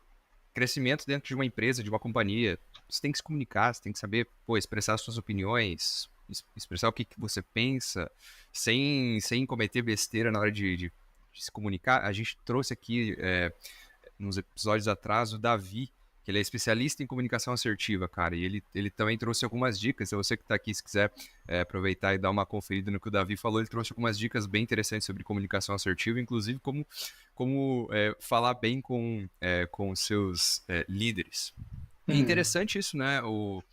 crescimento dentro de uma empresa, de uma companhia. Você tem que se comunicar, você tem que saber, pô, expressar suas opiniões, expressar o que você pensa, sem cometer besteira na hora de se comunicar. A gente trouxe aqui, nos episódios atrás, o Davi, que ele é especialista em comunicação assertiva, cara, e ele também trouxe algumas dicas. Se você que está aqui, se quiser aproveitar e dar uma conferida no que o Davi falou, ele trouxe algumas dicas bem interessantes sobre comunicação assertiva, inclusive como falar bem com os seus líderes. E é interessante isso, né, o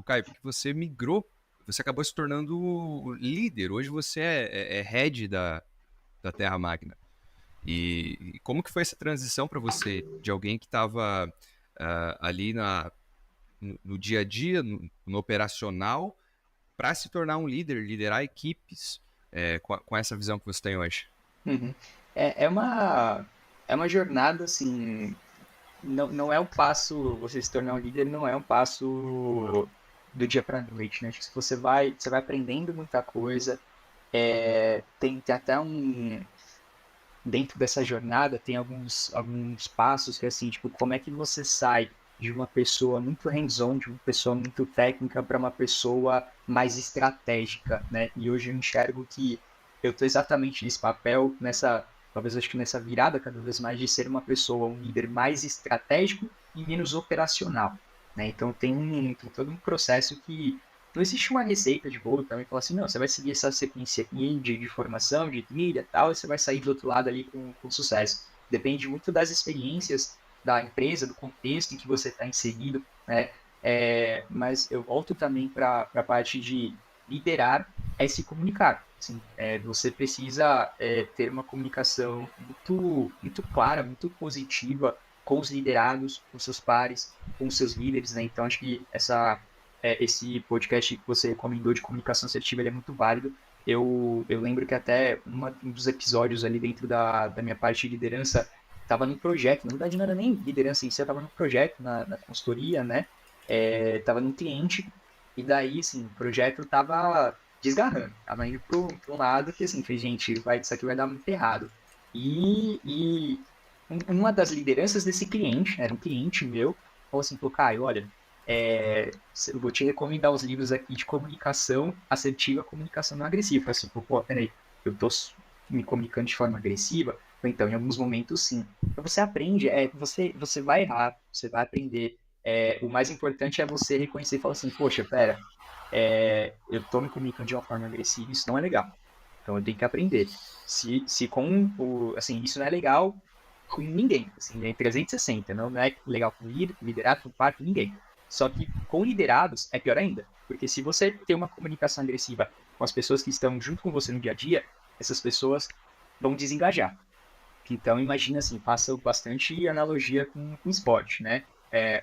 Caio, porque você migrou, você acabou se tornando líder. Hoje você é head da Terra Magna. E como que foi essa transição para você, de alguém que estava ali no dia a dia, no operacional, para se tornar um líder, liderar equipes com essa visão que você tem hoje? Uhum. É uma jornada, assim, não é um passo, você se tornar um líder não é um passo do dia para noite, né? Acho que você vai aprendendo muita coisa, tem até dentro dessa jornada tem alguns passos que assim, tipo, como é que você sai de uma pessoa muito hands-on, de uma pessoa muito técnica para uma pessoa mais estratégica, né? E hoje eu enxergo que eu tô exatamente nesse papel, talvez acho que nessa virada cada vez mais de ser uma pessoa, um líder mais estratégico e menos operacional, né? Então tem todo um processo que não existe uma receita de bolo também falar assim, não, você vai seguir essa sequência aqui de formação, de trilha e tal, e você vai sair do outro lado ali com sucesso. Depende muito das experiências da empresa, do contexto em que você está inserido, né? Mas eu volto também para a parte de liderar é se comunicar. Assim, você precisa ter uma comunicação muito clara, muito positiva com os liderados, com seus pares, com os seus líderes, né? Então, acho que esse podcast que você recomendou de comunicação assertiva ele é muito válido. Eu lembro que até um dos episódios ali dentro da minha parte de liderança estava num projeto, na verdade não era nem liderança em si, eu estava num projeto na consultoria, né? Estava num cliente, e daí, assim, o projeto estava desgarrando, estava indo para um lado que, assim, falei, gente, isso aqui vai dar muito errado. Uma das lideranças desse cliente, era um cliente meu, falou assim, pô, Caio, olha, eu vou te recomendar os livros aqui de comunicação assertiva, comunicação não agressiva. Eu falei assim, pô, peraí, eu tô me comunicando de forma agressiva? Então, em alguns momentos, sim. Então, você aprende, você vai errar, você vai aprender. O mais importante é você reconhecer e falar assim, poxa, pera, eu tô me comunicando de uma forma agressiva, isso não é legal. Então, eu tenho que aprender. Se com assim, isso não é legal com ninguém, assim, é 360, não é legal com líder, liderado, com parte, ninguém. Só que com liderados é pior ainda, porque se você tem uma comunicação agressiva com as pessoas que estão junto com você no dia a dia, essas pessoas vão desengajar. Então, imagina assim, faça bastante analogia com esporte, né?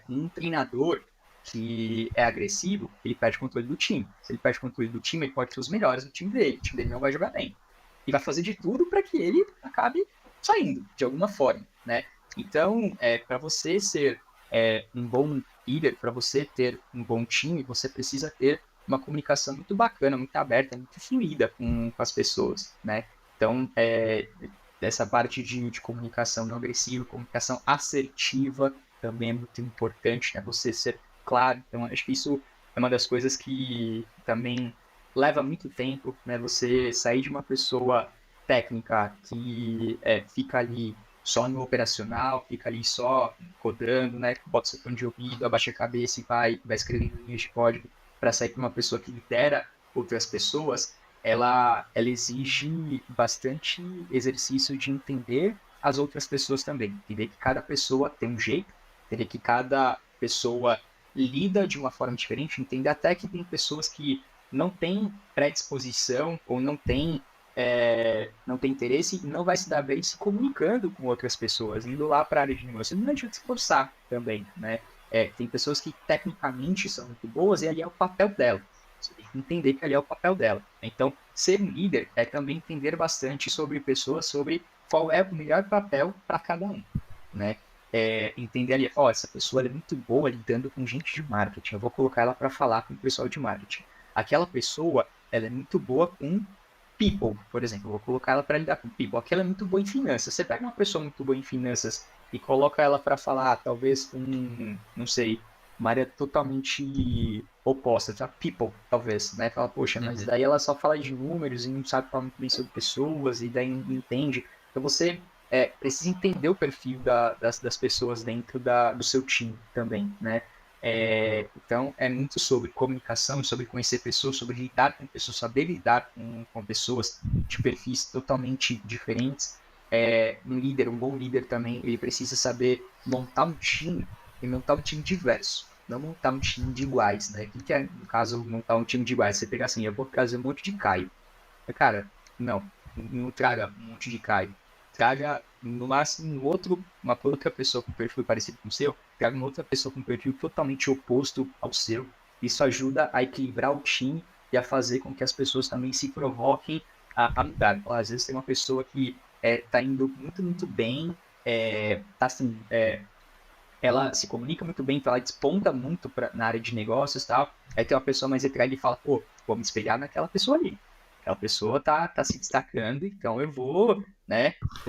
Um treinador que é agressivo, ele perde o controle do time. Se ele perde o controle do time, ele pode ser os melhores do time dele. O time dele não vai jogar bem. E vai fazer de tudo para que ele acabe saindo, de alguma forma, né? Então, para você ser um bom líder, para você ter um bom time, você precisa ter uma comunicação muito bacana, muito aberta, muito fluida com as pessoas, né? Então, dessa parte de comunicação não agressiva, comunicação assertiva também é muito importante, né? Você ser claro. Então, acho que isso é uma das coisas que também leva muito tempo, né? Você sair de uma pessoa técnica que fica ali só no operacional, fica ali só codando, né? Bota seu fone de ouvido, abaixa a cabeça e vai escrevendo linhas de código para sair para uma pessoa que lidera outras pessoas, ela exige bastante exercício de entender as outras pessoas também. Entender que cada pessoa tem um jeito, entender que cada pessoa lida de uma forma diferente, entender até que tem pessoas que não têm predisposição ou não tem interesse e não vai se dar bem se comunicando com outras pessoas, indo lá para a área de negócio. Não adianta se forçar também, né? Tem pessoas que tecnicamente são muito boas e ali é o papel dela. Você tem que entender que ali é o papel dela. Então, ser um líder é também entender bastante sobre pessoas, sobre qual é o melhor papel para cada um, né? Entender ali, essa pessoa é muito boa lidando com gente de marketing, eu vou colocar ela para falar com o pessoal de marketing. Aquela pessoa, ela é muito boa com people, por exemplo, eu vou colocar ela para lidar com people. Aquela é muito boa em finanças. Você pega uma pessoa muito boa em finanças e coloca ela para falar, talvez não sei, uma área totalmente oposta, tá? People, talvez, né? Fala, poxa, mas daí ela só fala de números e não sabe falar muito bem sobre pessoas e daí não entende. Então você precisa entender o perfil das pessoas dentro do seu time também, né? Então é muito sobre comunicação, sobre conhecer pessoas, sobre lidar com pessoas, saber lidar com pessoas de perfis totalmente diferentes. Um bom líder também, ele precisa saber montar um time e montar um time diverso, não montar um time de iguais, né? O que é, no caso, montar um time de iguais? Você pega assim, eu vou trazer um monte de Caio. Cara, não traga um monte de Caio. Traga, no máximo, uma outra pessoa com perfil parecido com o seu, traga uma outra pessoa com perfil totalmente oposto ao seu. Isso ajuda a equilibrar o time e a fazer com que as pessoas também se provoquem a mudar. Às vezes tem uma pessoa que tá indo muito, muito bem, tá assim, ela se comunica muito bem, então ela desponta muito na área de negócios e tal. Aí tem uma pessoa mais retraída e fala, pô, vou me espelhar naquela pessoa ali. Aquela pessoa tá se destacando, então eu vou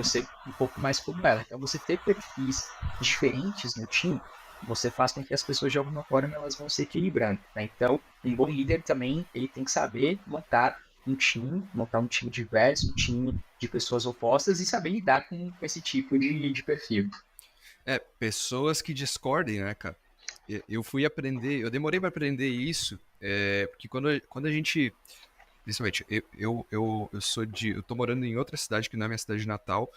ser um pouco mais como ela. Então você ter perfis diferentes no time, você faz com que as pessoas de alguma forma elas vão se equilibrando, né? Então, um bom líder também, ele tem que saber montar um time, montar um time diverso, um time de pessoas opostas e saber lidar com esse tipo de perfil. Pessoas que discordem, né, cara? Eu fui aprender, eu demorei para aprender isso, porque quando a gente, principalmente, eu tô morando em outra cidade que não é minha cidade natal,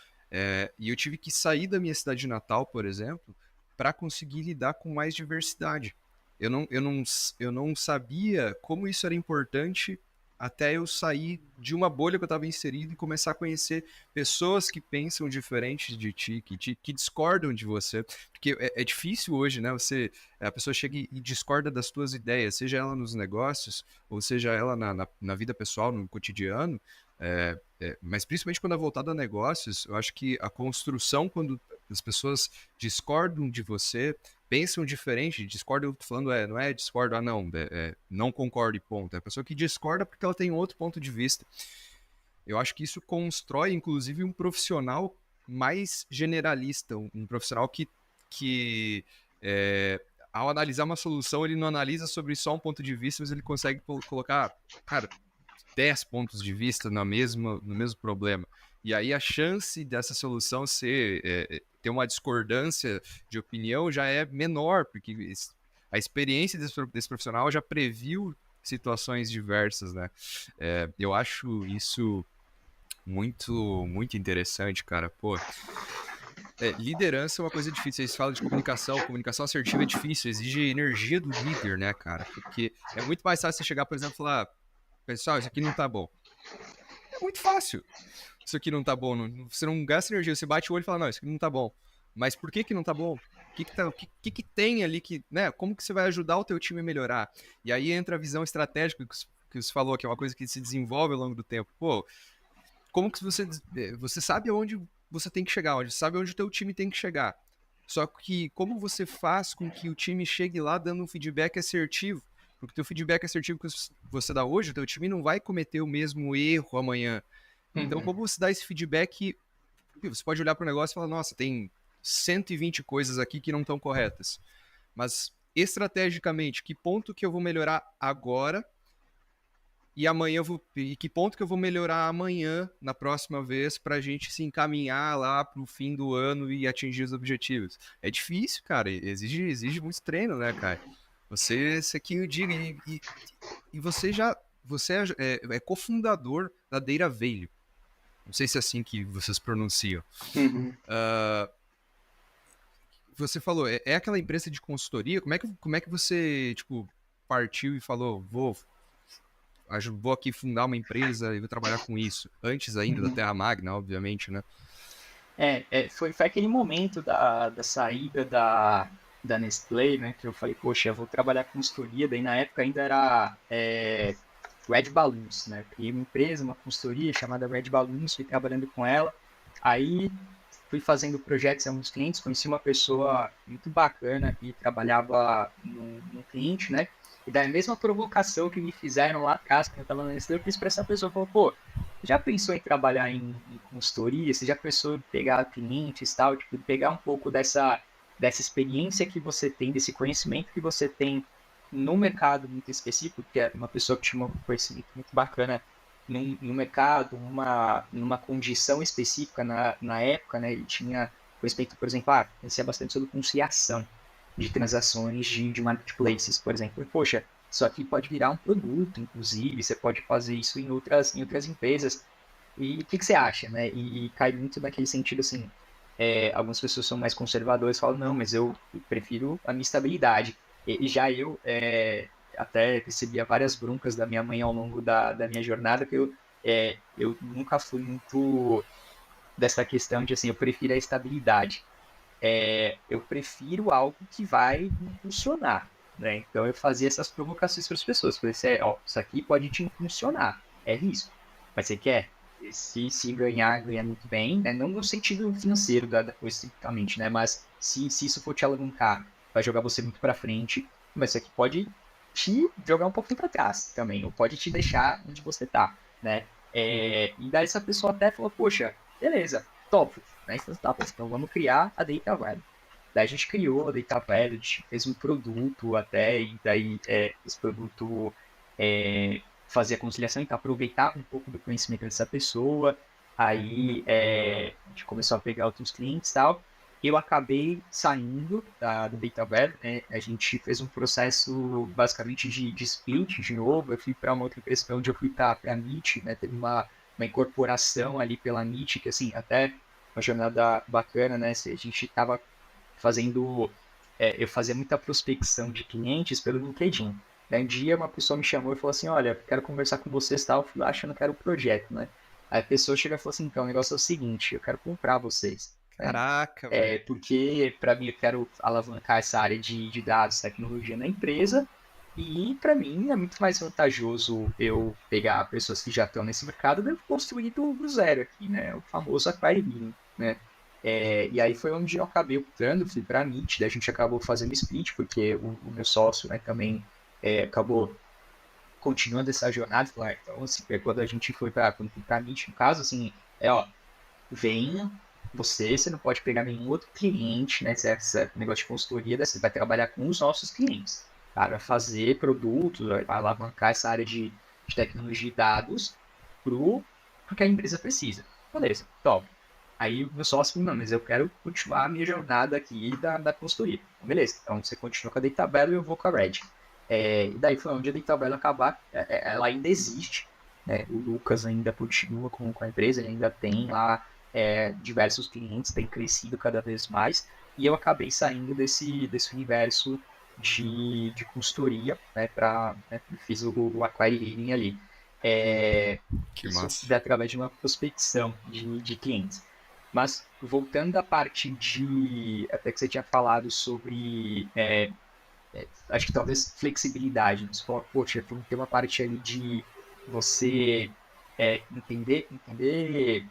e eu tive que sair da minha cidade natal, por exemplo, para conseguir lidar com mais diversidade. Eu não sabia como isso era importante até eu sair de uma bolha que eu estava inserido e começar a conhecer pessoas que pensam diferente de ti, que discordam de você. Porque é difícil hoje, né? A pessoa chega e discorda das tuas ideias, seja ela nos negócios, ou seja ela na vida pessoal, no cotidiano. Mas principalmente quando é voltado a negócios, eu acho que a construção, quando as pessoas discordam de você, pensam diferente, discordam, falando, não é discordo, não, não concordo e ponto. É a pessoa que discorda porque ela tem outro ponto de vista. Eu acho que isso constrói, inclusive, um profissional mais generalista, um profissional que ao analisar uma solução, ele não analisa sobre só um ponto de vista, mas ele consegue colocar, cara, 10 pontos de vista no mesmo problema. E aí a chance dessa solução ter uma discordância de opinião já é menor, porque a experiência desse profissional já previu situações diversas, né? Eu acho isso muito interessante, cara. Pô, liderança é uma coisa difícil. Vocês falam de comunicação assertiva é difícil, exige energia do líder, né, cara? Porque é muito mais fácil você chegar, por exemplo, e falar: pessoal, isso aqui não tá bom. É muito fácil. Isso aqui não tá bom. Você não gasta energia, você bate o olho e fala: não, isso aqui não tá bom. Mas por que não tá bom? O que tem ali que, né? Como que você vai ajudar o teu time a melhorar? E aí entra a visão estratégica que você falou, que é uma coisa que se desenvolve ao longo do tempo. Pô, como que você sabe aonde você tem que chegar, sabe onde o teu time tem que chegar. Só que como você faz com que o time chegue lá dando um feedback assertivo? Porque o teu feedback assertivo que você dá hoje, o teu time não vai cometer o mesmo erro amanhã. Então, como você dá esse feedback, você pode olhar para o negócio e falar, nossa, tem 120 coisas aqui que não estão corretas. Mas, estrategicamente, que ponto que eu vou melhorar agora e que ponto que eu vou melhorar amanhã, na próxima vez, para a gente se encaminhar lá para o fim do ano e atingir os objetivos. É difícil, cara, exige muito treino, né, cara? Você aqui eu digo, e você é cofundador da Data Value. Não sei se é assim que vocês pronunciam. Uhum. Você falou, é aquela empresa de consultoria? Como é que você, tipo, partiu e falou, vou aqui fundar uma empresa e vou trabalhar com isso? Antes ainda da Terra Magna, obviamente, né? Foi aquele momento da saída da Nestlé, né? Que eu falei, poxa, eu vou trabalhar com consultoria. Daí na época ainda era Red Balloons, né? Criei uma empresa, uma consultoria chamada Red Balloons, fui trabalhando com ela. Aí fui fazendo projetos a alguns clientes, conheci uma pessoa muito bacana que trabalhava num cliente, né? E da mesma provocação que me fizeram lá atrás, quando eu estava na Nestlé, eu fiz para essa pessoa, falou, pô, já pensou em trabalhar em consultoria? Você já pensou em pegar clientes e tal? Tipo, pegar um pouco dessa experiência que você tem, desse conhecimento que você tem no mercado muito específico, que é uma pessoa que tinha um conhecimento muito bacana no mercado, numa condição específica na época, né? Ele tinha conhecimento, por exemplo, conhecia bastante sobre conciliação de transações de marketplaces, por exemplo. E, poxa, isso aqui pode virar um produto, inclusive, você pode fazer isso em outras empresas. E o que você acha, né? E cai muito naquele sentido, assim, algumas pessoas são mais conservadoras e falam, não, mas eu prefiro a minha estabilidade. E já eu até recebia várias broncas da minha mãe ao longo da minha jornada, que eu nunca fui muito dessa questão de, assim, eu prefiro a estabilidade. Eu prefiro algo que vai funcionar, né? Então eu fazia essas provocações para as pessoas. Falei assim, isso aqui pode te funcionar, é risco. Mas você quer? Se ganhar muito bem, né? Não no sentido financeiro da coisa especificamente, né? Mas se isso for te alavancar, vai jogar você muito para frente, mas isso aqui pode te jogar um pouquinho para trás também, ou pode te deixar onde você tá, né? E daí essa pessoa até falou, poxa, beleza, top, né? Então, tá, então vamos criar a Data Value. Daí a gente criou a Data Value, a gente fez um produto até, e daí esse produto fazer a conciliação, então aproveitar um pouco do conhecimento dessa pessoa. Aí a gente começou a pegar outros clientes e tal. Eu acabei saindo do DataWeb, né? A gente fez um processo basicamente de split de novo. Eu fui para uma outra empresa onde eu fui para a Meet, né? Teve uma incorporação ali pela Meet, que assim, até uma jornada bacana, né? A gente estava fazendo, eu fazia muita prospecção de clientes pelo LinkedIn. Daí um dia uma pessoa me chamou e falou assim, olha, quero conversar com vocês, tal. Eu falei, achando que era o projeto, né? Aí a pessoa chega e falou assim, então, o negócio é o seguinte, eu quero comprar vocês, né? Caraca, velho. Porque, para mim, eu quero alavancar essa área de dados, tecnologia na empresa, e, para mim, é muito mais vantajoso eu pegar pessoas que já estão nesse mercado do que construir do zero aqui, né? O famoso acquiring, né? E aí foi onde eu acabei optando, fui para a Meet, daí a gente acabou fazendo split, porque o meu sócio, né, também acabou continuando essa jornada. Então, assim, quando a gente foi para a Meet, no caso, assim, ó, venha você não pode pegar nenhum outro cliente, né? Esse negócio de consultoria, você vai trabalhar com os nossos clientes, para fazer produtos, vai alavancar essa área de tecnologia e dados porque a empresa precisa. Beleza, top. Aí o meu sócio falou, não, mas eu quero continuar a minha jornada aqui da consultoria. Então, beleza, então você continua com a DataBello e eu vou com a Red. E daí foi onde a DataBello acabar, ela ainda existe, né? O Lucas ainda continua com a empresa, ele ainda tem lá diversos clientes, tem crescido cada vez mais, e eu acabei saindo desse universo de consultoria, né, fiz o acquiring ali. Que Isso massa. através de uma prospecção de clientes. Mas voltando à parte até que você tinha falado sobre, acho que talvez flexibilidade, né? Você falou, poxa, tem uma parte ali de você entender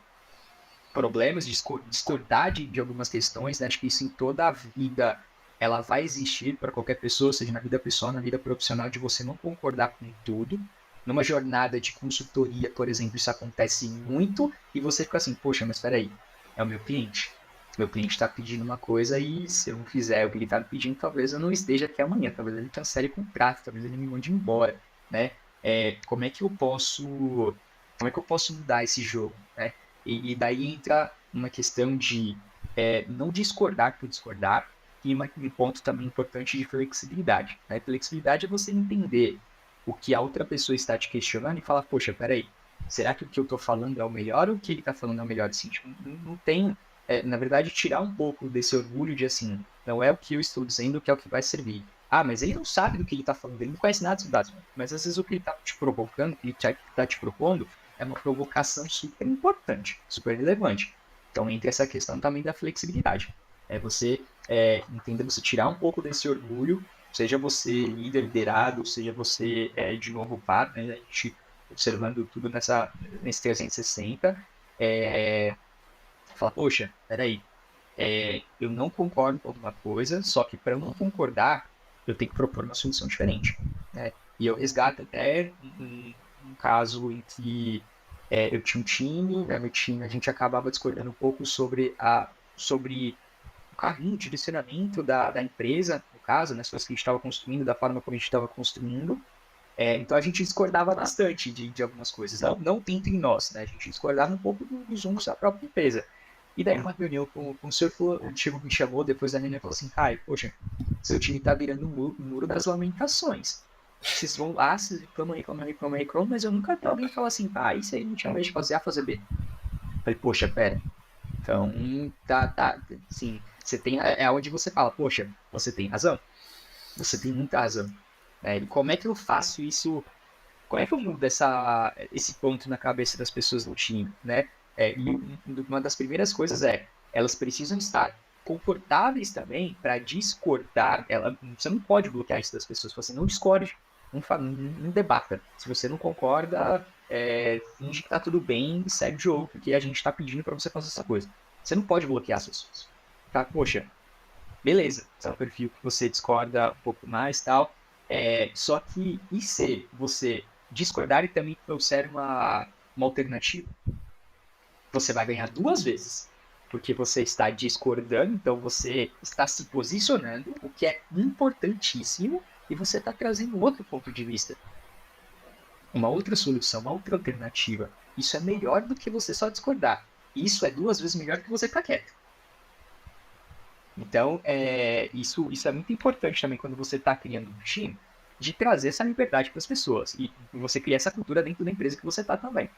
problemas, discordar de algumas questões, né? Acho que isso em toda a vida ela vai existir para qualquer pessoa, seja na vida pessoal, na vida profissional, de você não concordar com tudo. Numa jornada de consultoria, por exemplo, isso acontece muito e você fica assim, poxa, mas espera aí, é o meu cliente. Meu cliente está pedindo uma coisa e se eu não fizer o que ele está me pedindo, talvez eu não esteja aqui amanhã, talvez ele cancele o contrato, talvez ele me mande embora, né? Como é que eu posso mudar esse jogo, né? E daí entra uma questão de não discordar por discordar, e um ponto também importante de flexibilidade. Né? Flexibilidade é você entender o que a outra pessoa está te questionando e falar, poxa, peraí, será que o que eu estou falando é o melhor ou o que ele está falando é o melhor? Assim, tipo, não tem, na verdade, tirar um pouco desse orgulho de assim, não é o que eu estou dizendo que é o que vai servir. Ah, mas ele não sabe do que ele está falando, ele não conhece nada sobre dados. Mas às vezes o que ele está te provocando, o que ele está te propondo, é uma provocação super importante, super relevante. Então, entra essa questão também da flexibilidade. Você entender, você tirar um pouco desse orgulho, seja você líder, liderado, seja você de novo par, né? A gente observando tudo nesse 360, falar, poxa, peraí, eu não concordo com alguma coisa, só que para eu não concordar, eu tenho que propor uma solução diferente. Né? E eu resgato até um caso em que eu tinha um time, né, meu time, a gente acabava discordando um pouco sobre o caminho, o direcionamento da empresa, no caso, né, as coisas que a gente estava construindo, da forma como a gente estava construindo. Então a gente discordava bastante de algumas coisas, não tanto em nós, né? A gente discordava um pouco dos rumos da própria empresa. E daí, uma reunião com o senhor, me chamou depois da reunião e falou assim: Caio, poxa, seu time tá virando um muro das lamentações. Vocês vão lá, vocês reclamam, mas eu nunca vi alguém falar assim: isso aí não tinha vez de fazer A, fazer B. Eu falei, poxa, pera. Então, tá, assim, você tem, onde você fala, poxa, você tem razão. Você tem muita razão. E como é que eu faço isso? Como é que eu mudo esse ponto na cabeça das pessoas do time, né? E uma das primeiras coisas elas precisam estar confortáveis também para discordar. Você não pode bloquear isso das pessoas. Você não discorde, não debata. Se você não concorda, finge que tá tudo bem e segue o jogo, porque a gente está pedindo para você fazer essa coisa. Você não pode bloquear as pessoas. Tá? Poxa, beleza, é um perfil que você discorda um pouco mais e tal. Só que, e se você discordar e também trouxer uma alternativa? Você vai ganhar duas vezes. Porque você está discordando, então você está se posicionando, o que é importantíssimo, e você está trazendo outro ponto de vista. uma outra solução, uma outra alternativa. Isso é melhor do que você só discordar. Isso é 2 vezes melhor do que você ficar quieto. Então, isso é muito importante também quando você está criando um time, de trazer essa liberdade para as pessoas. E você criar essa cultura dentro da empresa que você está também.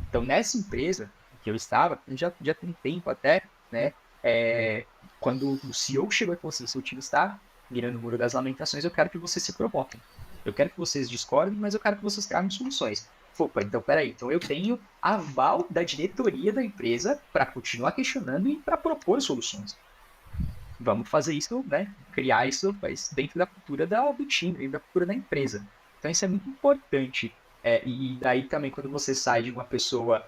Então, nessa empresa que eu estava, já tem tempo até, né? Quando o CEO chegou e falou assim, seu time está virando o muro das lamentações, eu quero que vocês se provoquem. Eu quero que vocês discordem, mas eu quero que vocês tragam soluções. Opa, então peraí, então eu tenho aval da diretoria da empresa para continuar questionando e para propor soluções. Vamos fazer isso, né? Criar isso dentro da cultura do time, dentro da cultura da empresa. Então isso é muito importante. E daí também quando você sai de uma pessoa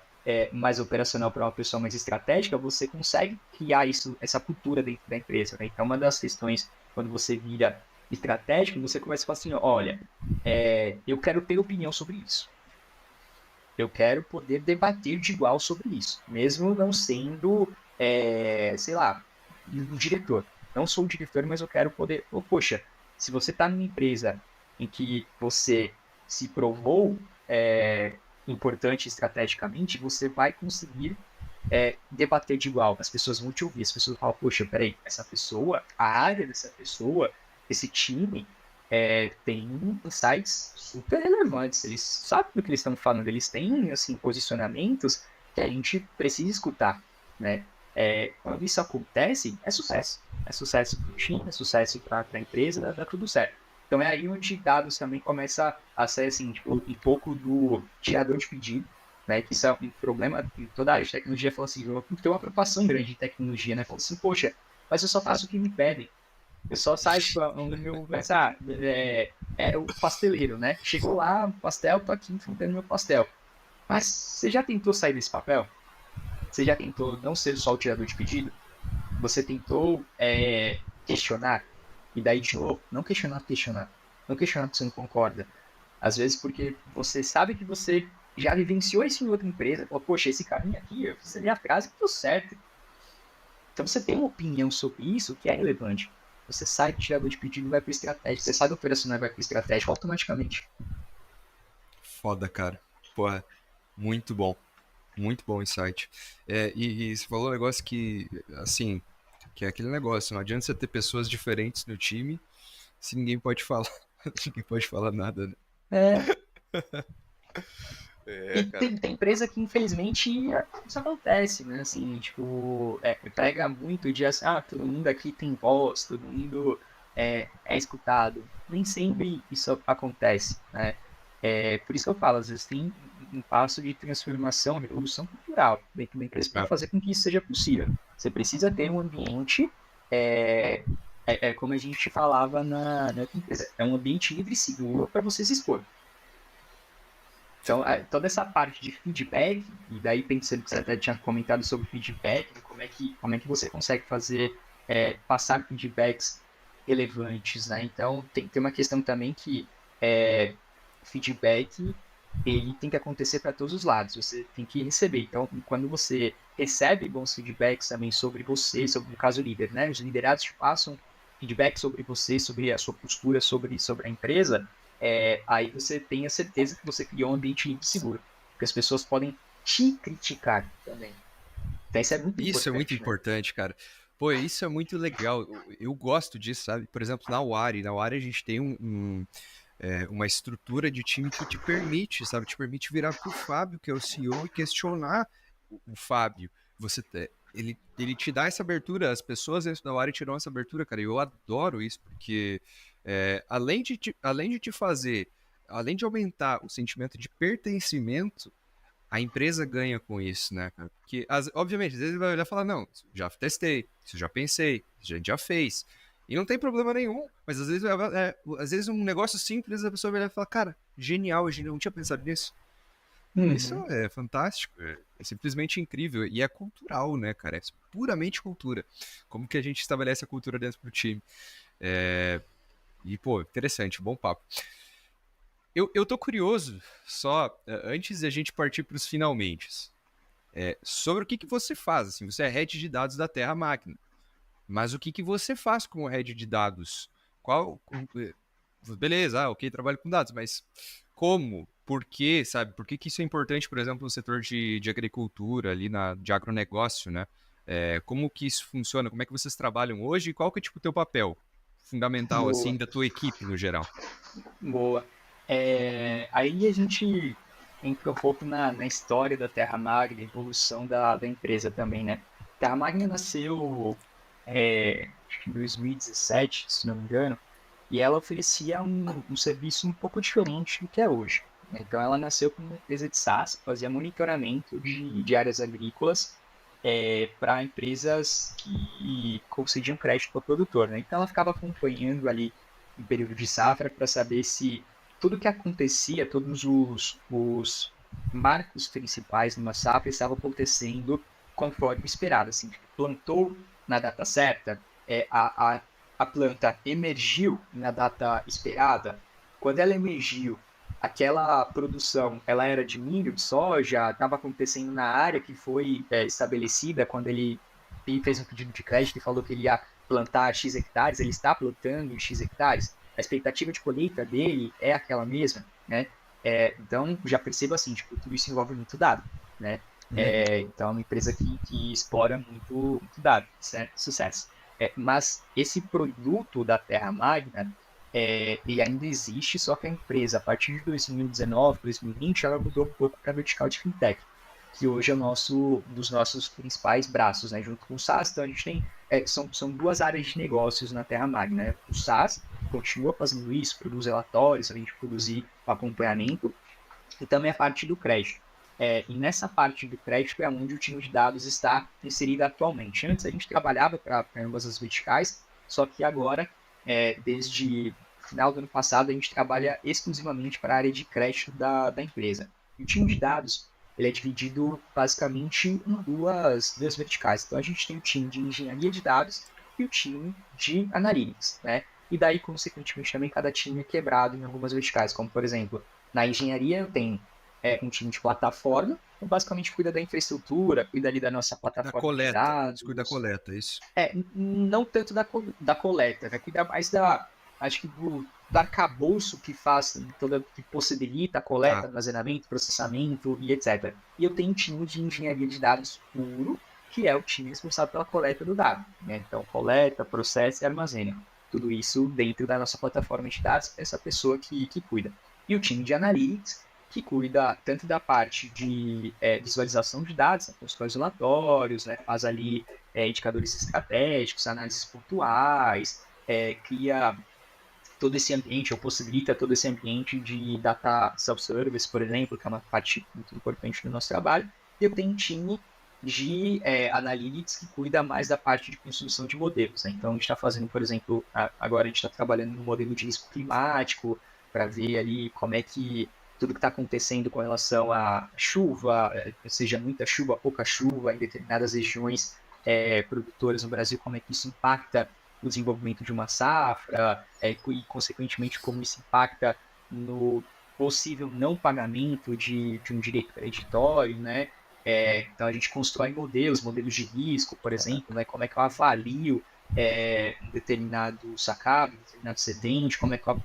mais operacional para uma pessoa mais estratégica, você consegue criar essa cultura dentro da empresa. Né? Então uma das questões, quando você vira estratégico, você começa a falar assim, olha, eu quero ter opinião sobre isso. Eu quero poder debater de igual sobre isso, mesmo não sendo, sei lá, um diretor. Não sou um diretor, mas eu quero poder. Poxa, se você está numa empresa em que você se provou importante estrategicamente, você vai conseguir debater de igual. As pessoas vão te ouvir, as pessoas falam, poxa, peraí, essa pessoa, a área dessa pessoa, esse time, tem insights super relevantes. Eles sabem do que eles estão falando, eles têm assim, posicionamentos que a gente precisa escutar. Né? Quando isso acontece, é sucesso. É sucesso para o time, é sucesso para a empresa, dá tudo certo. Então é aí onde dados também começa a ser assim, tipo, um pouco do tirador de pedido, né? Que isso é um problema em toda a área de tecnologia. Falou assim, eu tenho uma preocupação grande de tecnologia, né? Falou assim, poxa, mas eu só faço o que me pedem. Eu só saio onde meu. O pasteleiro, né? Chegou lá, pastel, tô aqui enfrentando meu pastel. Mas você já tentou sair desse papel? Você já tentou não ser só o tirador de pedido? Você tentou questionar? E daí, de novo, não questionar, questionar. Não questionar porque você não concorda. Às vezes porque você sabe que você já vivenciou isso em outra empresa. Pô, poxa, esse caminho aqui, eu fiz ali a frase que deu certo. Então você tem uma opinião sobre isso que é relevante. Você sai do tirador de pedido e vai para o estratégico. Você sai do operacional e vai para o estratégico automaticamente. Foda, cara. Porra, muito bom. Muito bom o insight. E você falou um negócio que, assim, que é aquele negócio, não adianta você ter pessoas diferentes no time se ninguém pode falar. Ninguém pode falar nada, né? É, e Cara. tem empresa que, infelizmente, isso acontece, né? Assim, tipo, pega muito de assim, todo mundo aqui tem voz, todo mundo é escutado. Nem sempre isso acontece, né? Por isso que eu falo, às vezes tem um passo de transformação, revolução cultural dentro da empresa para Ah, fazer com que isso seja possível. Você precisa ter um ambiente, como a gente falava na empresa, é um ambiente livre e seguro para você se expor. Então, toda essa parte de feedback, e daí pensando que você até tinha comentado sobre feedback, né, como é que você consegue fazer, passar feedbacks relevantes, né? Então, tem uma questão também que feedback, ele tem que acontecer para todos os lados, você tem que receber. Então, quando você recebe bons feedbacks também sobre você, sobre o caso líder, né? Os liderados te passam feedback sobre você, sobre a sua postura, sobre a empresa, aí você tem a certeza que você criou um ambiente livre e seguro. Porque as pessoas podem te criticar também. Então isso é muito isso é muito importante, né? importante, cara. Pô, isso é muito legal. Eu gosto disso, sabe? Por exemplo, na Wari a gente tem uma estrutura de time que te permite, sabe? Te permite virar pro Fábio, que é o CEO, e questionar o Fábio. Ele te dá essa abertura, as pessoas dentro da Wari te dão essa abertura, cara. E eu adoro isso, porque além de te fazer, além de aumentar o sentimento de pertencimento, a empresa ganha com isso, né, cara? Porque, obviamente, às vezes ele vai olhar e falar, não, isso já testei, isso já pensei, isso a gente já fez. E não tem problema nenhum, mas às vezes um negócio simples, a pessoa vai olhar e falar, cara, genial, a gente não tinha pensado nisso. Isso Uhum. é fantástico, é simplesmente incrível. E é cultural, né, cara? É puramente cultura. Como que a gente estabelece a cultura dentro do time. E, pô, interessante, bom papo. Eu tô curioso, só, antes de a gente partir para os finalmente, sobre o que você faz. Assim, você é head de dados da Terra Máquina, mas o que você faz como head de dados? Beleza, ok, trabalho com dados, mas como? por quê, sabe? Por que que isso é importante, por exemplo, no setor de agricultura, ali de agronegócio, né? Como que isso funciona? Como é que vocês trabalham hoje? E qual que é, tipo, o teu papel fundamental, Boa, assim, da tua equipe, no geral? boa. Aí a gente entra um pouco na história da Terra Magna, evolução da empresa também, né? Terra Magna nasceu acho que em 2017, se não me engano, e ela oferecia um serviço um pouco diferente do que é hoje. Então, ela nasceu como uma empresa de SaaS, fazia monitoramento de áreas agrícolas para empresas que concediam crédito para o produtor, né? Então, ela ficava acompanhando ali em período de safra para saber se tudo que acontecia, todos os marcos principais numa safra estavam acontecendo conforme esperado. Assim, plantou na data certa, a planta emergiu na data esperada. Quando ela emergiu, aquela produção ela era de milho, de soja, estava acontecendo na área que foi estabelecida quando ele fez um pedido de crédito e falou que ele ia plantar X hectares, ele está plantando X hectares, a expectativa de colheita dele é aquela mesma, né? Então, já percebo assim, tipo, tudo isso envolve muito dado, né? Uhum. Então, é uma empresa que explora muito dado, certo? Sucesso. Mas esse produto da Terra Magna, ele ainda existe, só que a empresa, a partir de 2019, 2020, ela mudou um pouco para a vertical de fintech, que hoje é dos nossos principais braços, né? Junto com o SaaS, então a gente tem, são duas áreas de negócios na Terra Magna, né? O SaaS continua fazendo isso, produz relatórios, a gente produzir acompanhamento, e também a parte do crédito. E nessa parte do crédito é onde o time de dados está inserido atualmente. Antes a gente trabalhava para ambas as verticais, só que agora, desde o final do ano passado, a gente trabalha exclusivamente para a área de crédito da empresa. E o time de dados ele é dividido basicamente em duas verticais. Então a gente tem o time de engenharia de dados e o time de analytics, né? E daí, consequentemente, também cada time é quebrado em algumas verticais, como por exemplo, na engenharia eu tenho um time de plataforma, que basicamente cuida da infraestrutura, cuida ali da nossa Da plataforma de coleta. Isso cuida da dados. coleta, isso. Não tanto da coleta, vai cuidar mais acho que do arcabouço que faz, que possibilita a coleta, Tá. armazenamento, processamento e etc. E eu tenho um time de engenharia de dados puro, que é o time responsável pela coleta do dado, né? Então, coleta, processa e armazena. Tudo isso dentro da nossa plataforma de dados, essa pessoa que cuida. E o time de analytics, que cuida tanto da parte de visualização de dados, né, com os relatórios, né, faz ali indicadores estratégicos, análises pontuais, cria todo esse ambiente, ou possibilita todo esse ambiente de data self-service, por exemplo, que é uma parte muito importante do nosso trabalho. E eu tenho um time de analytics que cuida mais da parte de construção de modelos. Né? Então, a gente está fazendo, por exemplo, agora a gente está trabalhando no modelo de risco climático, para ver ali como é que tudo que está acontecendo com relação à chuva, seja muita chuva, pouca chuva em determinadas regiões produtoras no Brasil, como é que isso impacta o desenvolvimento de uma safra, e, consequentemente, como isso impacta no possível não pagamento de um direito creditório, né? Então, a gente constrói modelos de risco, por exemplo, né? Como é que eu avalio um determinado sacado, um determinado cedente, como é que eu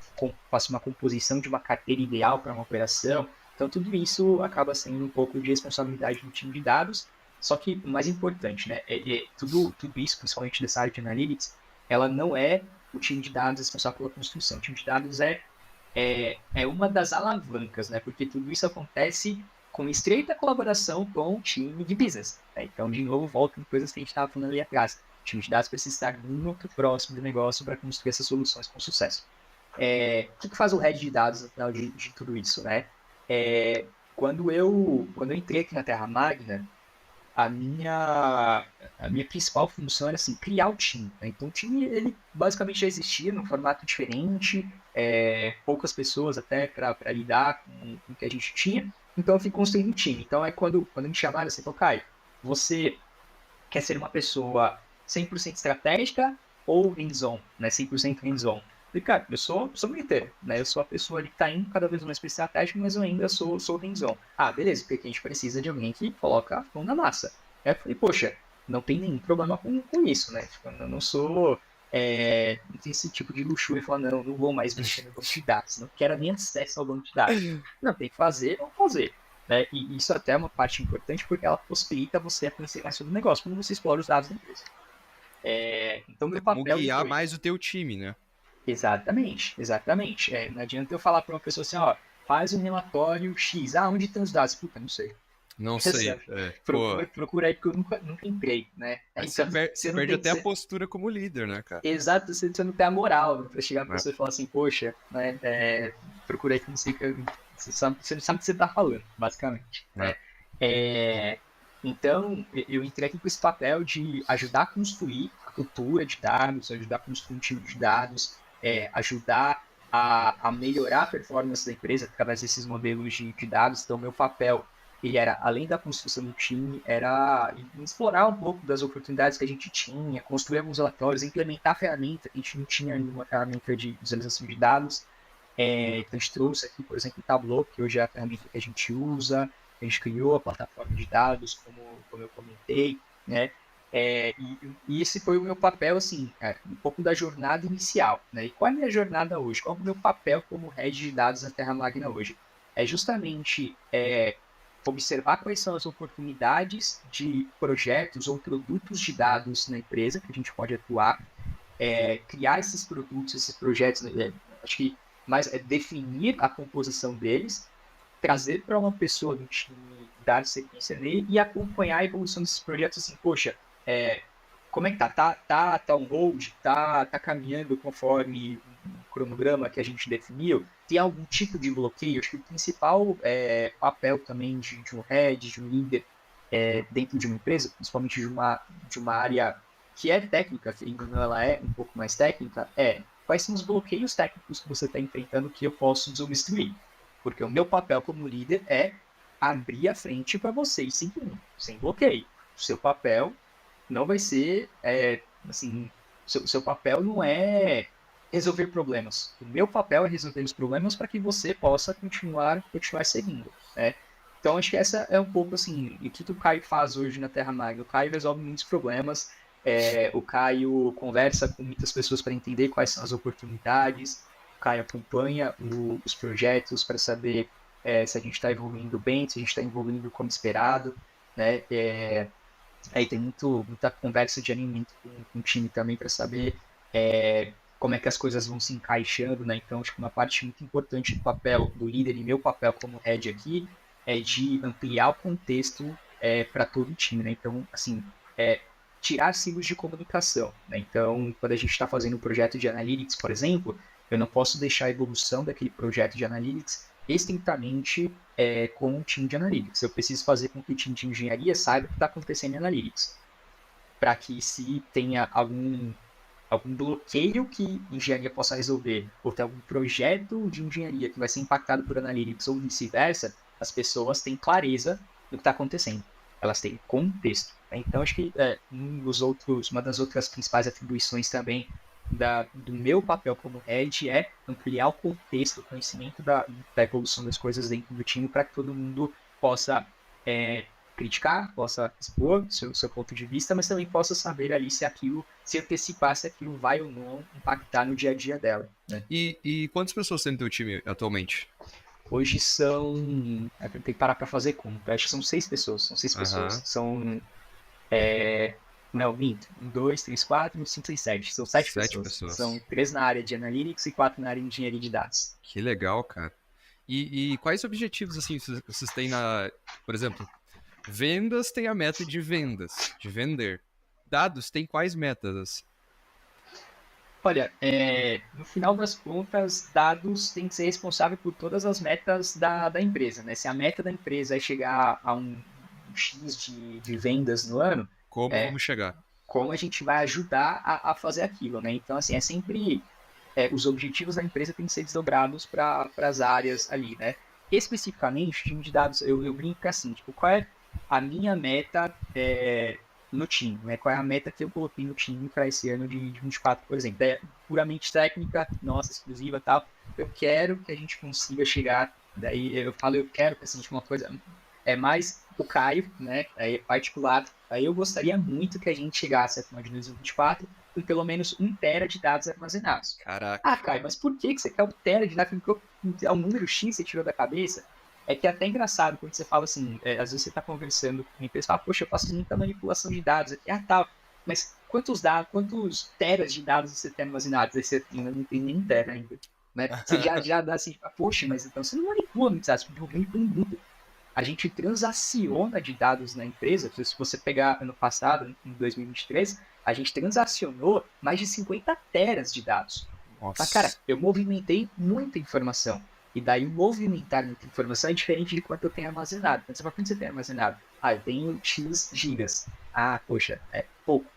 faço uma composição de uma carteira ideal para uma operação. Então, tudo isso acaba sendo um pouco de responsabilidade do time de dados, só que o mais importante, né? Tudo isso, principalmente dessa área de analytics, ela não é o time de dados responsável pela construção. O time de dados é uma das alavancas, né? Porque tudo isso acontece com estreita colaboração com o time de business. Né? Então, de novo, volta em coisas que a gente estava falando ali atrás. O time de dados precisa estar muito próximo do negócio para construir essas soluções com sucesso. O que faz o head de dados no final de tudo isso, né? Quando eu entrei aqui na Terra Magna, a minha principal função era assim, criar o time. Né? Então o time ele basicamente já existia num formato diferente, poucas pessoas até para lidar com o que a gente tinha. Então eu fui construindo um time. Então é quando me chamaram assim, falou, Caio, você quer ser uma pessoa 100% estratégica ou hands-on, né? 100% hands-on. E, cara, eu sou militeiro, né? Eu sou a pessoa ali que tá indo cada vez mais para estratégico, mas eu ainda sou hands-on. Ah, beleza, porque a gente precisa de alguém que coloca a mão na massa. Aí eu falei, poxa, não tem nenhum problema com isso, né? Tipo, eu não sou não tem esse tipo de luxúria e falar, não vou mais mexer no banco de dados, não quero nem acesso ao banco de dados. Não, tem que fazer, vamos fazer. Né? E isso até é uma parte importante porque ela possibilita você conhecer mais sobre o negócio, quando você explora os dados da empresa. Então, meu Como papel guiar depois. mais o teu time, né? Exatamente, exatamente. Não adianta eu falar para uma pessoa assim, ó, faz um relatório X. Onde estão os dados? Puta, não sei. Não sei. Sabe? Pô, Procura aí, porque eu nunca entrei, né? aí Então, você você não perde tem. até a postura como líder, né, cara? Exato, você não tem a moral para chegar pra É. pessoa e falar assim, poxa, né? Procura aí que não sei que. Você não sabe o que você tá falando, basicamente. É. Né? É, então, eu entrei aqui com esse papel de ajudar a construir a cultura de dados, ajudar a construir um time de dados, ajudar a melhorar a performance da empresa através desses modelos de dados. Então, meu papel, ele era, além da construção do time, era explorar um pouco das oportunidades que a gente tinha, construir alguns relatórios, implementar ferramentas. A gente não tinha nenhuma ferramenta de visualização de dados. Então, a gente trouxe aqui, por exemplo, o Tableau, que hoje é a ferramenta que a gente usa. A gente criou a plataforma de dados, como eu comentei, né? E esse foi o meu papel, assim, um pouco da jornada inicial, né? E qual é a minha jornada hoje? Qual é o meu papel como head de dados na Terra Magna hoje? É justamente observar quais são as oportunidades de projetos ou produtos de dados na empresa que a gente pode atuar, criar esses produtos, esses projetos, né? Acho que mais é definir a composição deles, trazer para uma pessoa do time, dar sequência nele e acompanhar a evolução desses projetos, assim, poxa, como é que tá? Tá on hold? Tá caminhando conforme o cronograma que a gente definiu? Tem algum tipo de bloqueio? Acho que o principal papel também de um head, de um líder dentro de uma empresa, principalmente de uma área que é técnica, ela é um pouco mais técnica, quais são os bloqueios técnicos que você está enfrentando que eu posso desobstruir? Porque o meu papel como líder é abrir a frente para vocês sem bloqueio. O seu papel não vai ser, assim, seu papel não é resolver problemas. O meu papel é resolver os problemas para que você possa continuar seguindo, né? Então, acho que essa é um pouco assim, o que o Caio faz hoje na Terra Magna. O Caio resolve muitos problemas, o Caio conversa com muitas pessoas para entender quais são as oportunidades, o Caio acompanha os projetos para saber se a gente está evoluindo bem, se a gente está evoluindo como esperado, né? Aí tem muita conversa de alinhamento com o time também para saber como é que as coisas vão se encaixando, né? Então, acho que uma parte muito importante do papel do líder e meu papel como head aqui é de ampliar o contexto para todo o time, né? Então, assim, tirar silos de comunicação, né? Então, quando a gente está fazendo um projeto de analytics, por exemplo, eu não posso deixar a evolução daquele projeto de analytics estritamente com o time de analytics. Eu preciso fazer com que o time de engenharia saiba o que está acontecendo em analytics, para que se tenha algum bloqueio que engenharia possa resolver, ou tem algum projeto de engenharia que vai ser impactado por analytics ou vice-versa, as pessoas têm clareza do que está acontecendo. Elas têm contexto. Então, acho que uma das outras principais atribuições também do meu papel como head é ampliar o contexto, o conhecimento da evolução das coisas dentro do time para que todo mundo possa criticar, possa expor seu ponto de vista, mas também possa saber ali se antecipar se aquilo vai ou não impactar no dia a dia dela, né? E quantas pessoas tem no teu time atualmente? Hoje são. Eu tenho que parar para fazer conta. Acho que são 6 pessoas. São 6 pessoas. Aham. Não, minto. 1, 2, 3, 4, 5, 6, 7. São sete 7 pessoas. São pessoas. 3 na área de analytics e 4 na área de engenharia de dados. Que legal, cara. E quais objetivos, assim, vocês têm Por exemplo, vendas tem a meta de vendas, de vender. Dados tem quais metas? Olha, no final das contas, dados tem que ser responsável por todas as metas da empresa, né? Se a meta da empresa é chegar a um X de vendas no ano, Como é, vamos chegar? como a gente vai ajudar a fazer aquilo, né? Então, assim, é sempre os objetivos da empresa têm que ser desdobrados para as áreas ali, né? Especificamente, time de dados, eu brinco assim, tipo, qual é a minha meta no time, né? Qual é a meta que eu coloquei no time para esse ano de 24, por exemplo? É puramente técnica, nossa, exclusiva e tal. Eu quero que a gente consiga chegar, daí eu falo, eu quero que, assim, tipo, uma coisa, é mais o Caio, né? É particular, aí eu gostaria muito que a gente chegasse até o final de 2024 com pelo menos 1 TB de dados armazenados. Caraca. Ah, Caio, mas por que você quer 1 TB de dados? É um número X que você tirou da cabeça? É que é até engraçado quando você fala assim, às vezes você está conversando com uma empresa e fala, poxa, eu faço muita manipulação de dados. Ah, tá, mas quantos teras de dados você tem armazenados? Aí você ainda não tem nem tera ainda. Né? Você já dá assim, poxa, mas então você não manipula muitos dados, porque eu manipulo muito. A gente transaciona de dados na empresa. Se você pegar ano passado, em 2023, a gente transacionou mais de 50 teras de dados. Mas, cara, Nossa. eu movimentei muita informação. E daí, movimentar muita informação é diferente de quanto eu tenho armazenado. Então, você fala, quanto você tem armazenado? Ah, eu tenho X gigas. Ah, poxa, é pouco.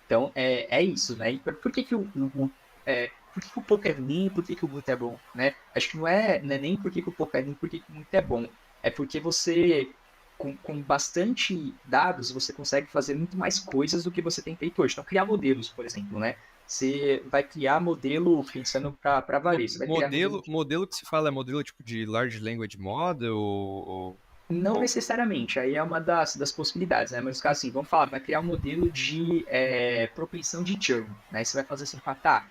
Então, é isso, né? E por que por que o pouco é ruim, por que o muito é bom, né? Acho que não é nem por que o pouco é ruim, por que o muito é bom. É porque você, com bastante dados, você consegue fazer muito mais coisas do que você tem feito hoje. Então, criar modelos, por exemplo, né? Você vai criar modelo pensando para valer. Você vai criar modelo Modelo que se fala é modelo tipo de Large Language Model ou... não necessariamente, aí é uma das possibilidades, né? Mas no caso assim, vamos falar, vai criar um modelo de propensão de churn, né? Você vai fazer assim, tá,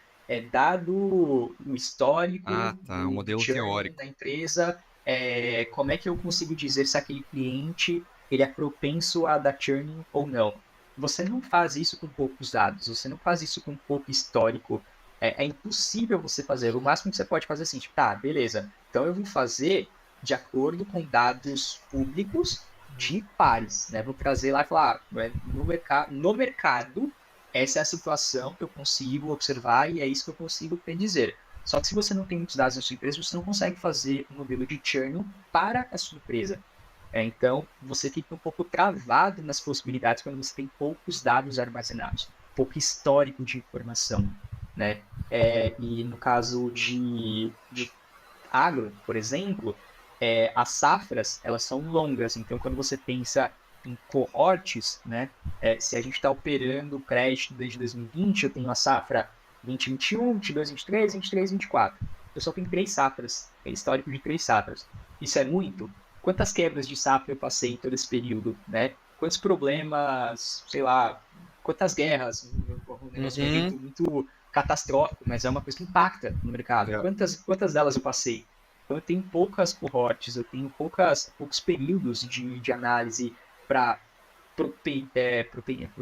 dado o histórico Ah, tá, um do modelo churn teórico. da empresa, como é que eu consigo dizer se aquele cliente ele é propenso a dar churn ou não? Você não faz isso com poucos dados, você não faz isso com pouco histórico, é impossível você fazer. O máximo que você pode fazer é assim, tipo, tá, beleza, então eu vou fazer de acordo com dados públicos de pares, né? Vou trazer lá e falar, no mercado, essa é a situação que eu consigo observar e é isso que eu consigo predizer. Só que se você não tem muitos dados na sua empresa, você não consegue fazer um modelo de churn para a sua empresa. Então, você fica um pouco travado nas possibilidades quando você tem poucos dados armazenados, pouco histórico de informação, né? E no caso de agro, por exemplo, as safras elas são longas. Então, quando você pensa em cohortes, né, se a gente está operando o crédito desde 2020, eu tenho a safra 2021, 22, 23, 23, 24. Eu só tenho 3 safras, é histórico de 3 safras. Isso é muito? Quantas quebras de safra eu passei em todo esse período, né? Quantos problemas, sei lá, quantas guerras, um negócio, um Uhum. evento muito catastrófico, mas é uma coisa que impacta no mercado. É. Quantas delas eu passei? Então, eu tenho poucas cohortes, eu tenho poucos períodos de análise para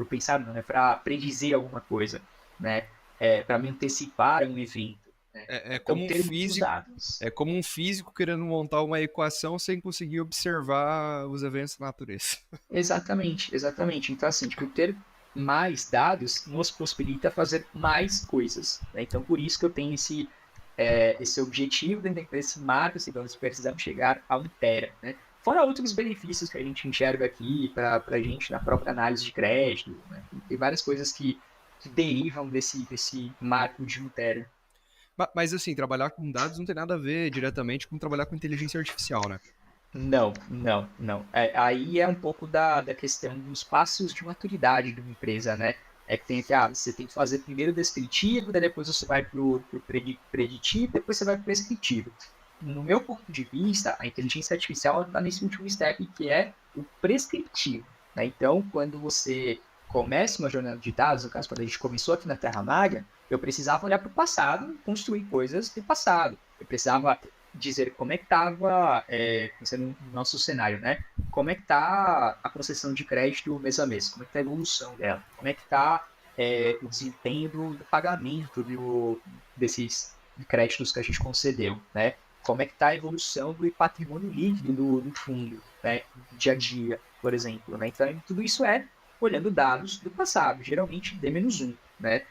pensar, não, né? Para predizer alguma coisa, né? Para me antecipar a um evento. Né? É Então, como um ter muitos físico, dados. é como um físico querendo montar uma equação sem conseguir observar os eventos da natureza. Exatamente, exatamente. Então, assim, tipo, ter mais dados nos possibilita fazer mais coisas. Né? Então, por isso que eu tenho esse objetivo dentro da empresa, esse marco, assim, então nós precisamos chegar a 1 TB. Né? Fora outros benefícios que a gente enxerga aqui para a gente na própria análise de crédito. Né? Tem várias coisas que derivam desse marco de 1 TB. Mas assim, trabalhar com dados não tem nada a ver diretamente com trabalhar com inteligência artificial, né? Não, não, não. Aí é um pouco da questão dos passos de maturidade de uma empresa, né? É que você tem que fazer primeiro o descritivo, daí depois você vai para o preditivo, depois você vai para o prescritivo. No meu ponto de vista, a inteligência artificial está nesse último step, que é o prescritivo. Né? Então, quando você começa uma jornada de dados, no caso, quando a gente começou aqui na Terra-Maga, eu precisava olhar para o passado e construir coisas do passado. Eu precisava dizer como é que estava, pensando no nosso cenário, né? Como é que está a concessão de crédito mês a mês? Como é que está a evolução dela? Como é que está o desempenho do pagamento desses créditos que a gente concedeu, né? Como é que está a evolução do patrimônio líquido do fundo, né? Dia a dia, por exemplo, né? Então, tudo isso é olhando dados do passado, geralmente D-1, né?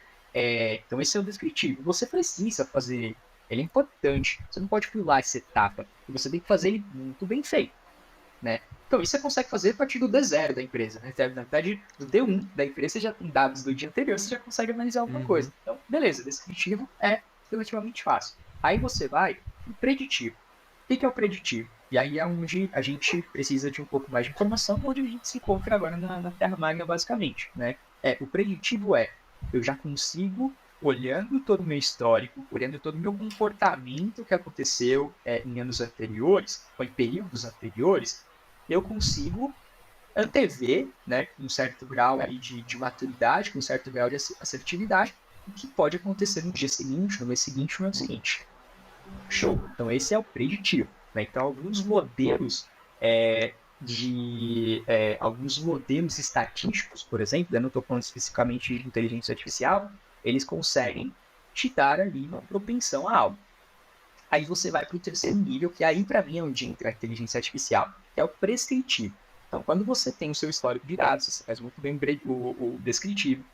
Então, esse é o descritivo. Você precisa fazer ele é importante. Você não pode pular essa etapa. E você tem que fazer ele muito bem feito, né? Então, isso você consegue fazer a partir do D0 da empresa, né? Na verdade, do D1 da empresa, você já tem dados do dia anterior, você já consegue analisar alguma Uhum. coisa. Então, beleza, descritivo é relativamente fácil. Aí você vai pro preditivo. O que é o preditivo? E aí é onde a gente precisa de um pouco mais de informação, onde a gente se encontra agora na Terra-Maga, basicamente, né? O preditivo eu já consigo olhando todo o meu histórico, olhando todo o meu comportamento que aconteceu em anos anteriores, ou em períodos anteriores, eu consigo antever, né, com um certo grau aí de maturidade, com um certo grau de assertividade, o que pode acontecer no dia seguinte, no mês seguinte, no ano seguinte. Show. Então, esse é o preditivo. Né? Então, alguns modelos estatísticos, por exemplo, eu não estou falando especificamente de inteligência artificial, eles conseguem te dar ali uma propensão a algo. Aí você vai para o terceiro nível, que aí para mim é onde entra a inteligência artificial, que é o prescritivo. Então, quando você tem o seu histórico de dados, você faz muito bem o descritivo,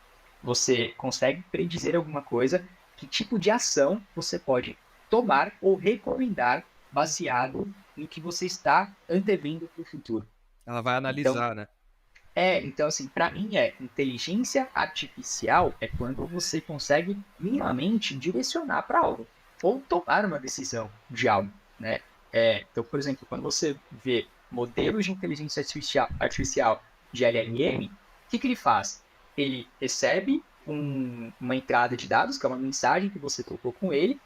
você consegue predizer alguma coisa, que tipo de ação você pode tomar ou recomendar baseado no que você está antevendo para o futuro. Ela vai analisar, né? Então assim, para mim inteligência artificial é quando você consegue minimamente direcionar para algo ou tomar uma decisão de algo, né? Então, por exemplo, quando você vê modelos de inteligência artificial de LLM, o que ele faz? Ele recebe uma entrada de dados, que é uma mensagem que você trocou com ele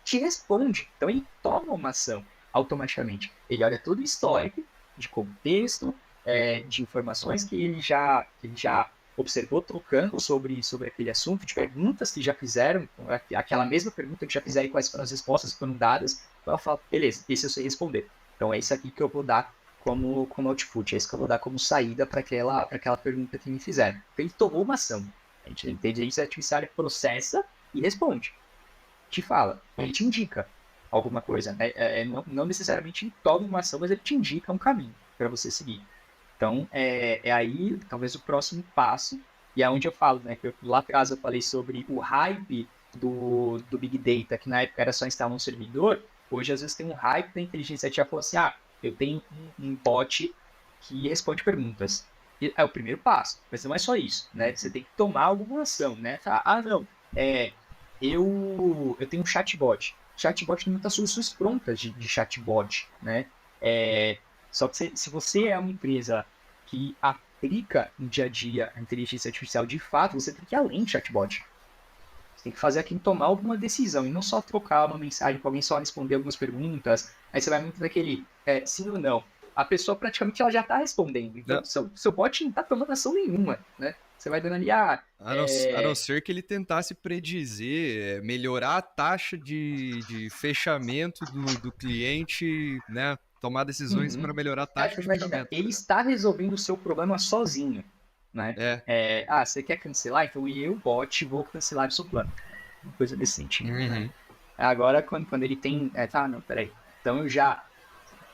te responde. Então, ele toma uma ação automaticamente. Ele olha todo o histórico de contexto, de informações que ele já observou trocando sobre aquele assunto, de perguntas que já fizeram, aquela mesma pergunta que já fizeram e quais foram as respostas que foram dadas, ela fala, beleza, esse eu sei responder. Então é isso aqui que eu vou dar como output, é isso que eu vou dar como saída para aquela pergunta que me fizeram. Então ele tomou uma ação. A inteligência artificial processa e responde. Te fala, ele te indica alguma coisa, né? Não necessariamente toma uma ação, mas ele te indica um caminho para você seguir. Então, é aí, talvez, o próximo passo, e é onde eu falo, né, que lá atrás eu falei sobre o hype do Big Data, que na época era só instalar um servidor, hoje às vezes tem um hype da inteligência artificial, assim, eu tenho um bot que responde perguntas. E é o primeiro passo, mas não é só isso, né, você tem que tomar alguma ação, né, não, eu tenho um chatbot. Chatbot tem muitas soluções prontas de chatbot, né, só que se você é uma empresa que aplica no dia a dia a inteligência artificial de fato, você tem que ir além do chatbot. Você tem que fazer aquilo tomar alguma decisão e não só trocar uma mensagem com alguém, só responder algumas perguntas. Aí você vai muito daquele sim ou não. A pessoa praticamente ela já está respondendo. Então, seu bot não está tomando ação nenhuma, né? Você vai dando ali, A não ser que ele tentasse predizer, melhorar a taxa de fechamento do cliente, né? Tomar decisões para melhorar a taxa de fechamento. Ele está resolvendo o seu problema sozinho, né? Você quer cancelar? Então eu, bot, vou cancelar o seu plano. Uma coisa desse sentido, né? Agora, quando ele tem... não, peraí. Então eu já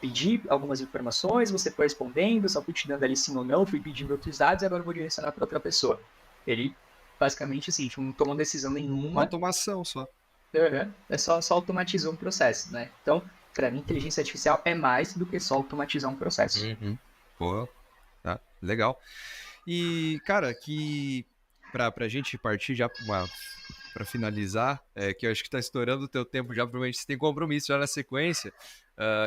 pedi algumas informações, você foi respondendo, só fui te dando ali sim ou não, fui pedindo outros dados e agora eu vou direcionar para outra pessoa. Ele, basicamente, assim, não tomou decisão nenhuma. Automação só. Só automatizou um processo, né? Então, para mim, inteligência artificial é mais do que só automatizar um processo. Pô, tá, legal. E, cara, pra gente partir já para finalizar, que eu acho que tá estourando o teu tempo já, provavelmente você tem compromisso já na sequência,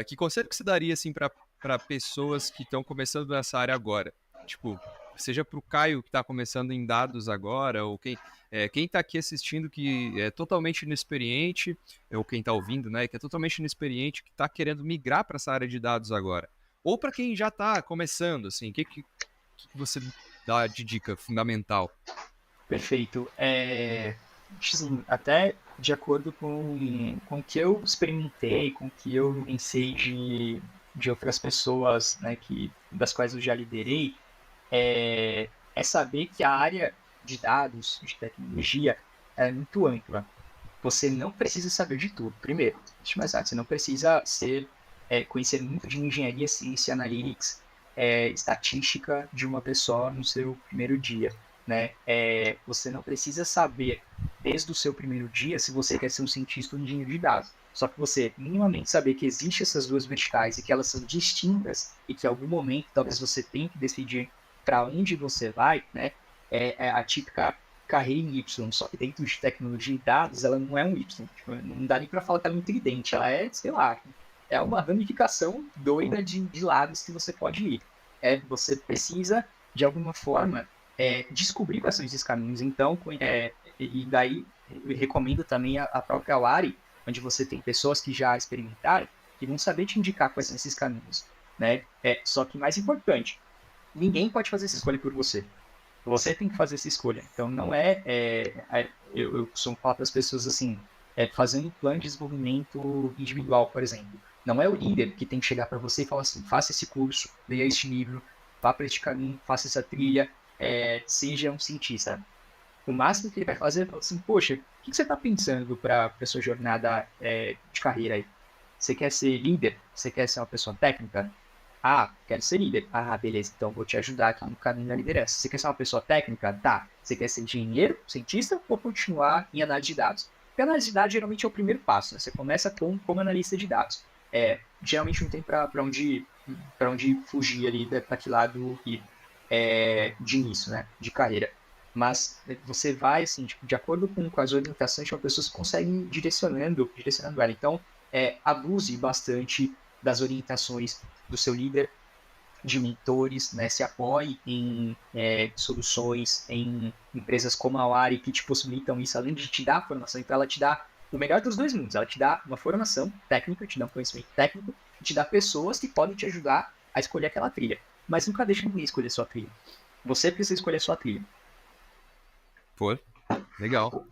que conselho que você daria, assim, para pessoas que estão começando nessa área agora? Tipo, seja pro Caio que tá começando em dados agora, ou quem tá aqui assistindo que é totalmente inexperiente, ou quem tá ouvindo, né, que é totalmente inexperiente, que tá querendo migrar para essa área de dados agora. Ou para quem já tá começando, assim, o que você dá de dica fundamental? Perfeito. Assim, até de acordo com o que eu experimentei, com o que eu pensei de outras pessoas, né, das quais eu já liderei, é saber que a área de dados, de tecnologia, é muito ampla. Você não precisa saber de tudo, primeiro. Você não precisa conhecer muito de engenharia, ciência, analytics, estatística de uma pessoa no seu primeiro dia. Né? Você não precisa saber, desde o seu primeiro dia, se você quer ser um cientista ou um engenheiro de dados. Só que você minimamente saber que existem essas duas verticais e que elas são distintas e que em algum momento talvez você tenha que decidir para onde você vai, né? É a típica carreira em Y, só que dentro de tecnologia e dados ela não é um Y. Tipo, não dá nem para falar que ela é um tridente, ela é, sei lá, é uma ramificação doida de lados que você pode ir. Você precisa, de alguma forma, descobrir quais são esses caminhos. Então, e daí eu recomendo também a própria Lari, onde você tem pessoas que já experimentaram e vão saber te indicar quais são esses caminhos. Né? Só que mais importante, ninguém pode fazer essa escolha por você. Você tem que fazer essa escolha. Então, não eu costumo falar para as pessoas assim, fazendo um plano de desenvolvimento individual, por exemplo. Não é o líder que tem que chegar para você e falar assim, faça esse curso, leia este livro, vá para este caminho, faça essa trilha, seja um cientista. O máximo que ele vai fazer é falar assim, poxa, o que você está pensando para a sua jornada de carreira aí? Você quer ser líder? Você quer ser uma pessoa técnica? Ah, quero ser líder. Ah, beleza, então vou te ajudar aqui no caminho da liderança. Você quer ser uma pessoa técnica? Tá. Você quer ser engenheiro, cientista ou continuar em análise de dados? Porque análise de dados geralmente é o primeiro passo, né? Você começa como analista de dados. Geralmente não tem para onde fugir ali para que lado ir de início, né? De carreira. Mas você vai, assim, tipo, de acordo com as orientações de uma pessoa, você consegue ir direcionando ela. Então, abuse bastante das orientações do seu líder, de mentores, né? Se apoie em soluções, em empresas como a Wari que te possibilitam isso, além de te dar a formação. Então, ela te dá o melhor dos dois mundos. Ela te dá uma formação técnica, te dá um conhecimento técnico, e te dá pessoas que podem te ajudar a escolher aquela trilha. Mas nunca deixe ninguém escolher sua trilha. Você precisa escolher sua trilha. Pô, legal.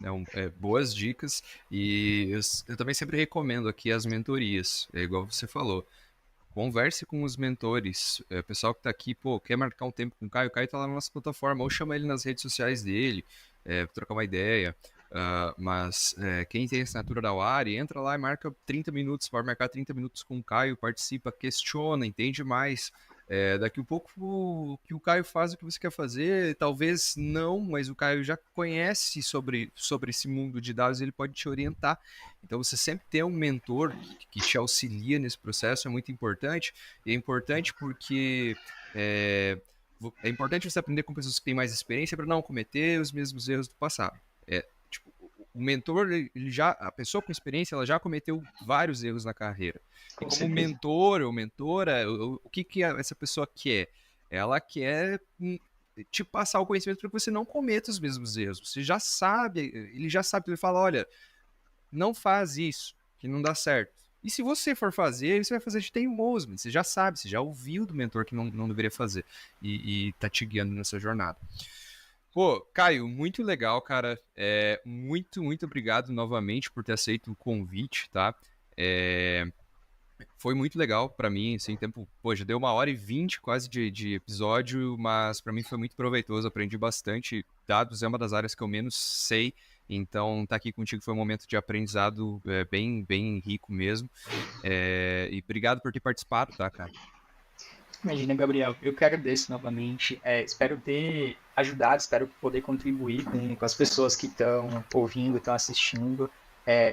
Boas dicas. E eu também sempre recomendo aqui as mentorias. É igual você falou. Converse com os mentores. O pessoal que tá aqui, pô, quer marcar um tempo com o Caio tá lá na nossa plataforma, ou chama ele nas redes sociais dele, trocar uma ideia. Mas quem tem a assinatura da Wari, entra lá e marca 30 minutos, pode marcar 30 minutos com o Caio, participa, questiona, entende mais. Daqui um pouco o que o Caio faz o que você quer fazer, talvez não, mas o Caio já conhece sobre esse mundo de dados, ele pode te orientar. Então você sempre ter um mentor que te auxilia nesse processo é muito importante. E é importante porque é importante você aprender com pessoas que têm mais experiência para não cometer os mesmos erros do passado. Tipo, o mentor, a pessoa com experiência, ela já cometeu vários erros na carreira. E Com como certeza. mentor ou mentora, o que essa pessoa quer? Ela quer te passar o conhecimento para que você não cometa os mesmos erros. Você já sabe, ele já sabe, ele fala, olha, não faz isso, que não dá certo. E se você for fazer, você vai fazer de teimoso, você já sabe, você já ouviu do mentor que não deveria fazer e tá te guiando nessa jornada. Pô, Caio, muito legal, cara. Muito obrigado novamente por ter aceito o convite, tá? Foi muito legal pra mim, assim, tempo, pô, já deu 1h20 quase de episódio, mas pra mim foi muito proveitoso, aprendi bastante. Dados é uma das áreas que eu menos sei, então tá aqui contigo foi um momento de aprendizado bem rico mesmo. E obrigado por ter participado, tá, cara? Imagina, Gabriel, eu que agradeço novamente. Espero ter ajudado, espero poder contribuir com as pessoas que estão ouvindo, estão assistindo.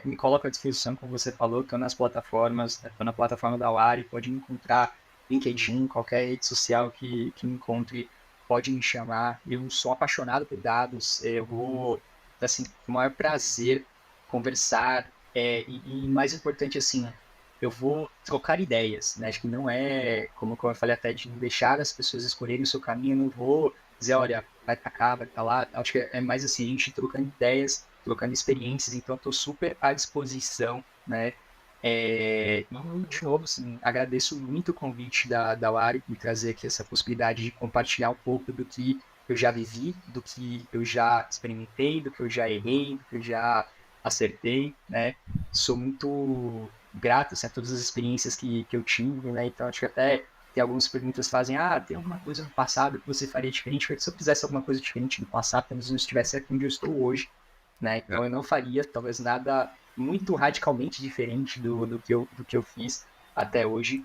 Me coloco à disposição, como você falou, estou nas plataformas, estou na plataforma da Wari, pode me encontrar LinkedIn, qualquer rede social que me encontre, pode me chamar. Eu sou apaixonado por dados, eu vou, assim, com o maior prazer conversar, e mais importante, assim, eu vou trocar ideias, né? Acho que não é, como eu falei até, de deixar as pessoas escolherem o seu caminho, eu não vou dizer, olha, vai pra cá, vai pra lá. Acho que é mais assim, a gente trocando ideias, trocando experiências, então eu tô super à disposição, né? E, de novo, assim, agradeço muito o convite da Lari me trazer aqui essa possibilidade de compartilhar um pouco do que eu já vivi, do que eu já experimentei, do que eu já errei, do que eu já acertei, né? Sou muito grato assim, a todas as experiências que eu tive, né? Então, acho que até tem algumas perguntas que fazem, tem alguma coisa no passado que você faria diferente? Porque se eu fizesse alguma coisa diferente no passado, talvez eu não estivesse aqui onde eu estou hoje, né? É, Então, eu não faria, talvez, nada muito radicalmente diferente do que eu fiz até hoje.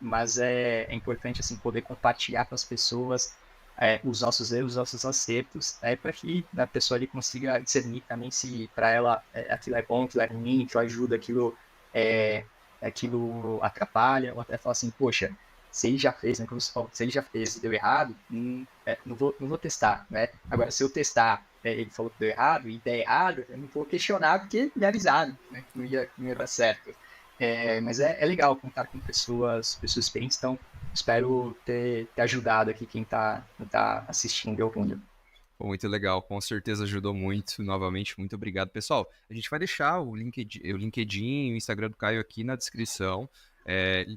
Mas é importante, assim, poder compartilhar com as pessoas os nossos erros, os nossos acertos, para que a pessoa ali consiga discernir também se para ela aquilo é bom, aquilo é ruim, aquilo ajuda, é, aquilo atrapalha, ou até falar assim, poxa, se ele já fez, né, como você falou, se ele já fez e deu errado, não vou testar, né? Agora, se eu testar, ele falou que deu errado e der errado, eu não vou questionar porque me avisaram, né, que não ia dar certo. Mas é legal contar com pessoas experientes, então espero ter ajudado aqui quem tá assistindo e ouvindo. Pô, muito legal, com certeza ajudou muito. Novamente, muito obrigado. Pessoal, a gente vai deixar o LinkedIn e o Instagram do Caio aqui na descrição.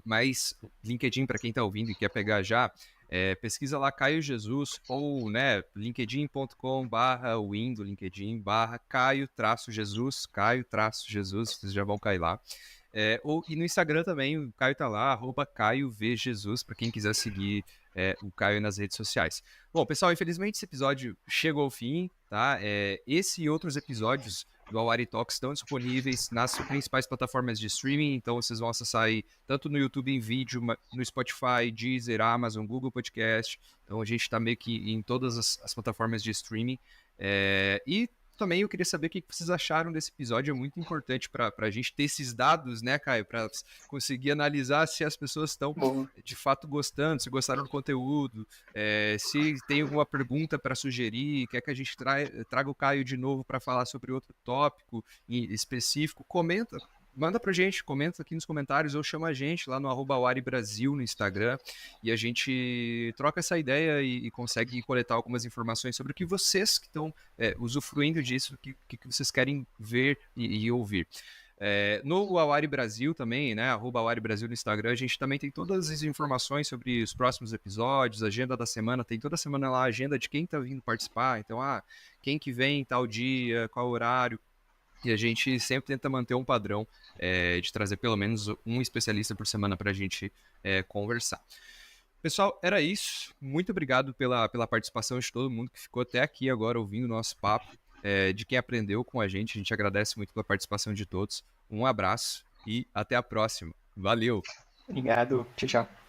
Mas LinkedIn, para quem está ouvindo e quer pegar já, Pesquisa lá Caio Jesus ou, né, linkedin.com/win do LinkedIn /Caio-Jesus, Caio-Jesus, vocês já vão cair lá. E no Instagram também, o Caio tá lá, @CaioVJesus, para quem quiser seguir o Caio nas redes sociais. Bom, pessoal, infelizmente esse episódio chegou ao fim, tá? Esse e outros episódios do Awari Talks estão disponíveis nas principais plataformas de streaming, então vocês vão acessar aí tanto no YouTube em vídeo, no Spotify, Deezer, Amazon, Google Podcast. Então a gente está meio que em todas as plataformas de streaming. E também eu queria saber o que vocês acharam desse episódio, é muito importante para a gente ter esses dados, né, Caio, para conseguir analisar se as pessoas estão de fato gostando, se gostaram do conteúdo, se tem alguma pergunta para sugerir, quer que a gente traga o Caio de novo para falar sobre outro tópico específico, comenta. Manda pra gente, comenta aqui nos comentários ou chama a gente lá no @waribrasil no Instagram e a gente troca essa ideia e consegue coletar algumas informações sobre o que vocês que estão usufruindo disso, o que vocês querem ver e ouvir. No Awari Brasil também, né, @Awari Brasil no Instagram, a gente também tem todas as informações sobre os próximos episódios, agenda da semana, tem toda semana lá a agenda de quem tá vindo participar, então, quem que vem tal dia, qual horário, e a gente sempre tenta manter um padrão de trazer pelo menos um especialista por semana para a gente conversar. Pessoal, era isso. Muito obrigado pela participação de todo mundo que ficou até aqui agora ouvindo o nosso papo, de quem aprendeu com a gente agradece muito pela participação de todos. Um abraço e até a próxima. Valeu! Obrigado, tchau, tchau.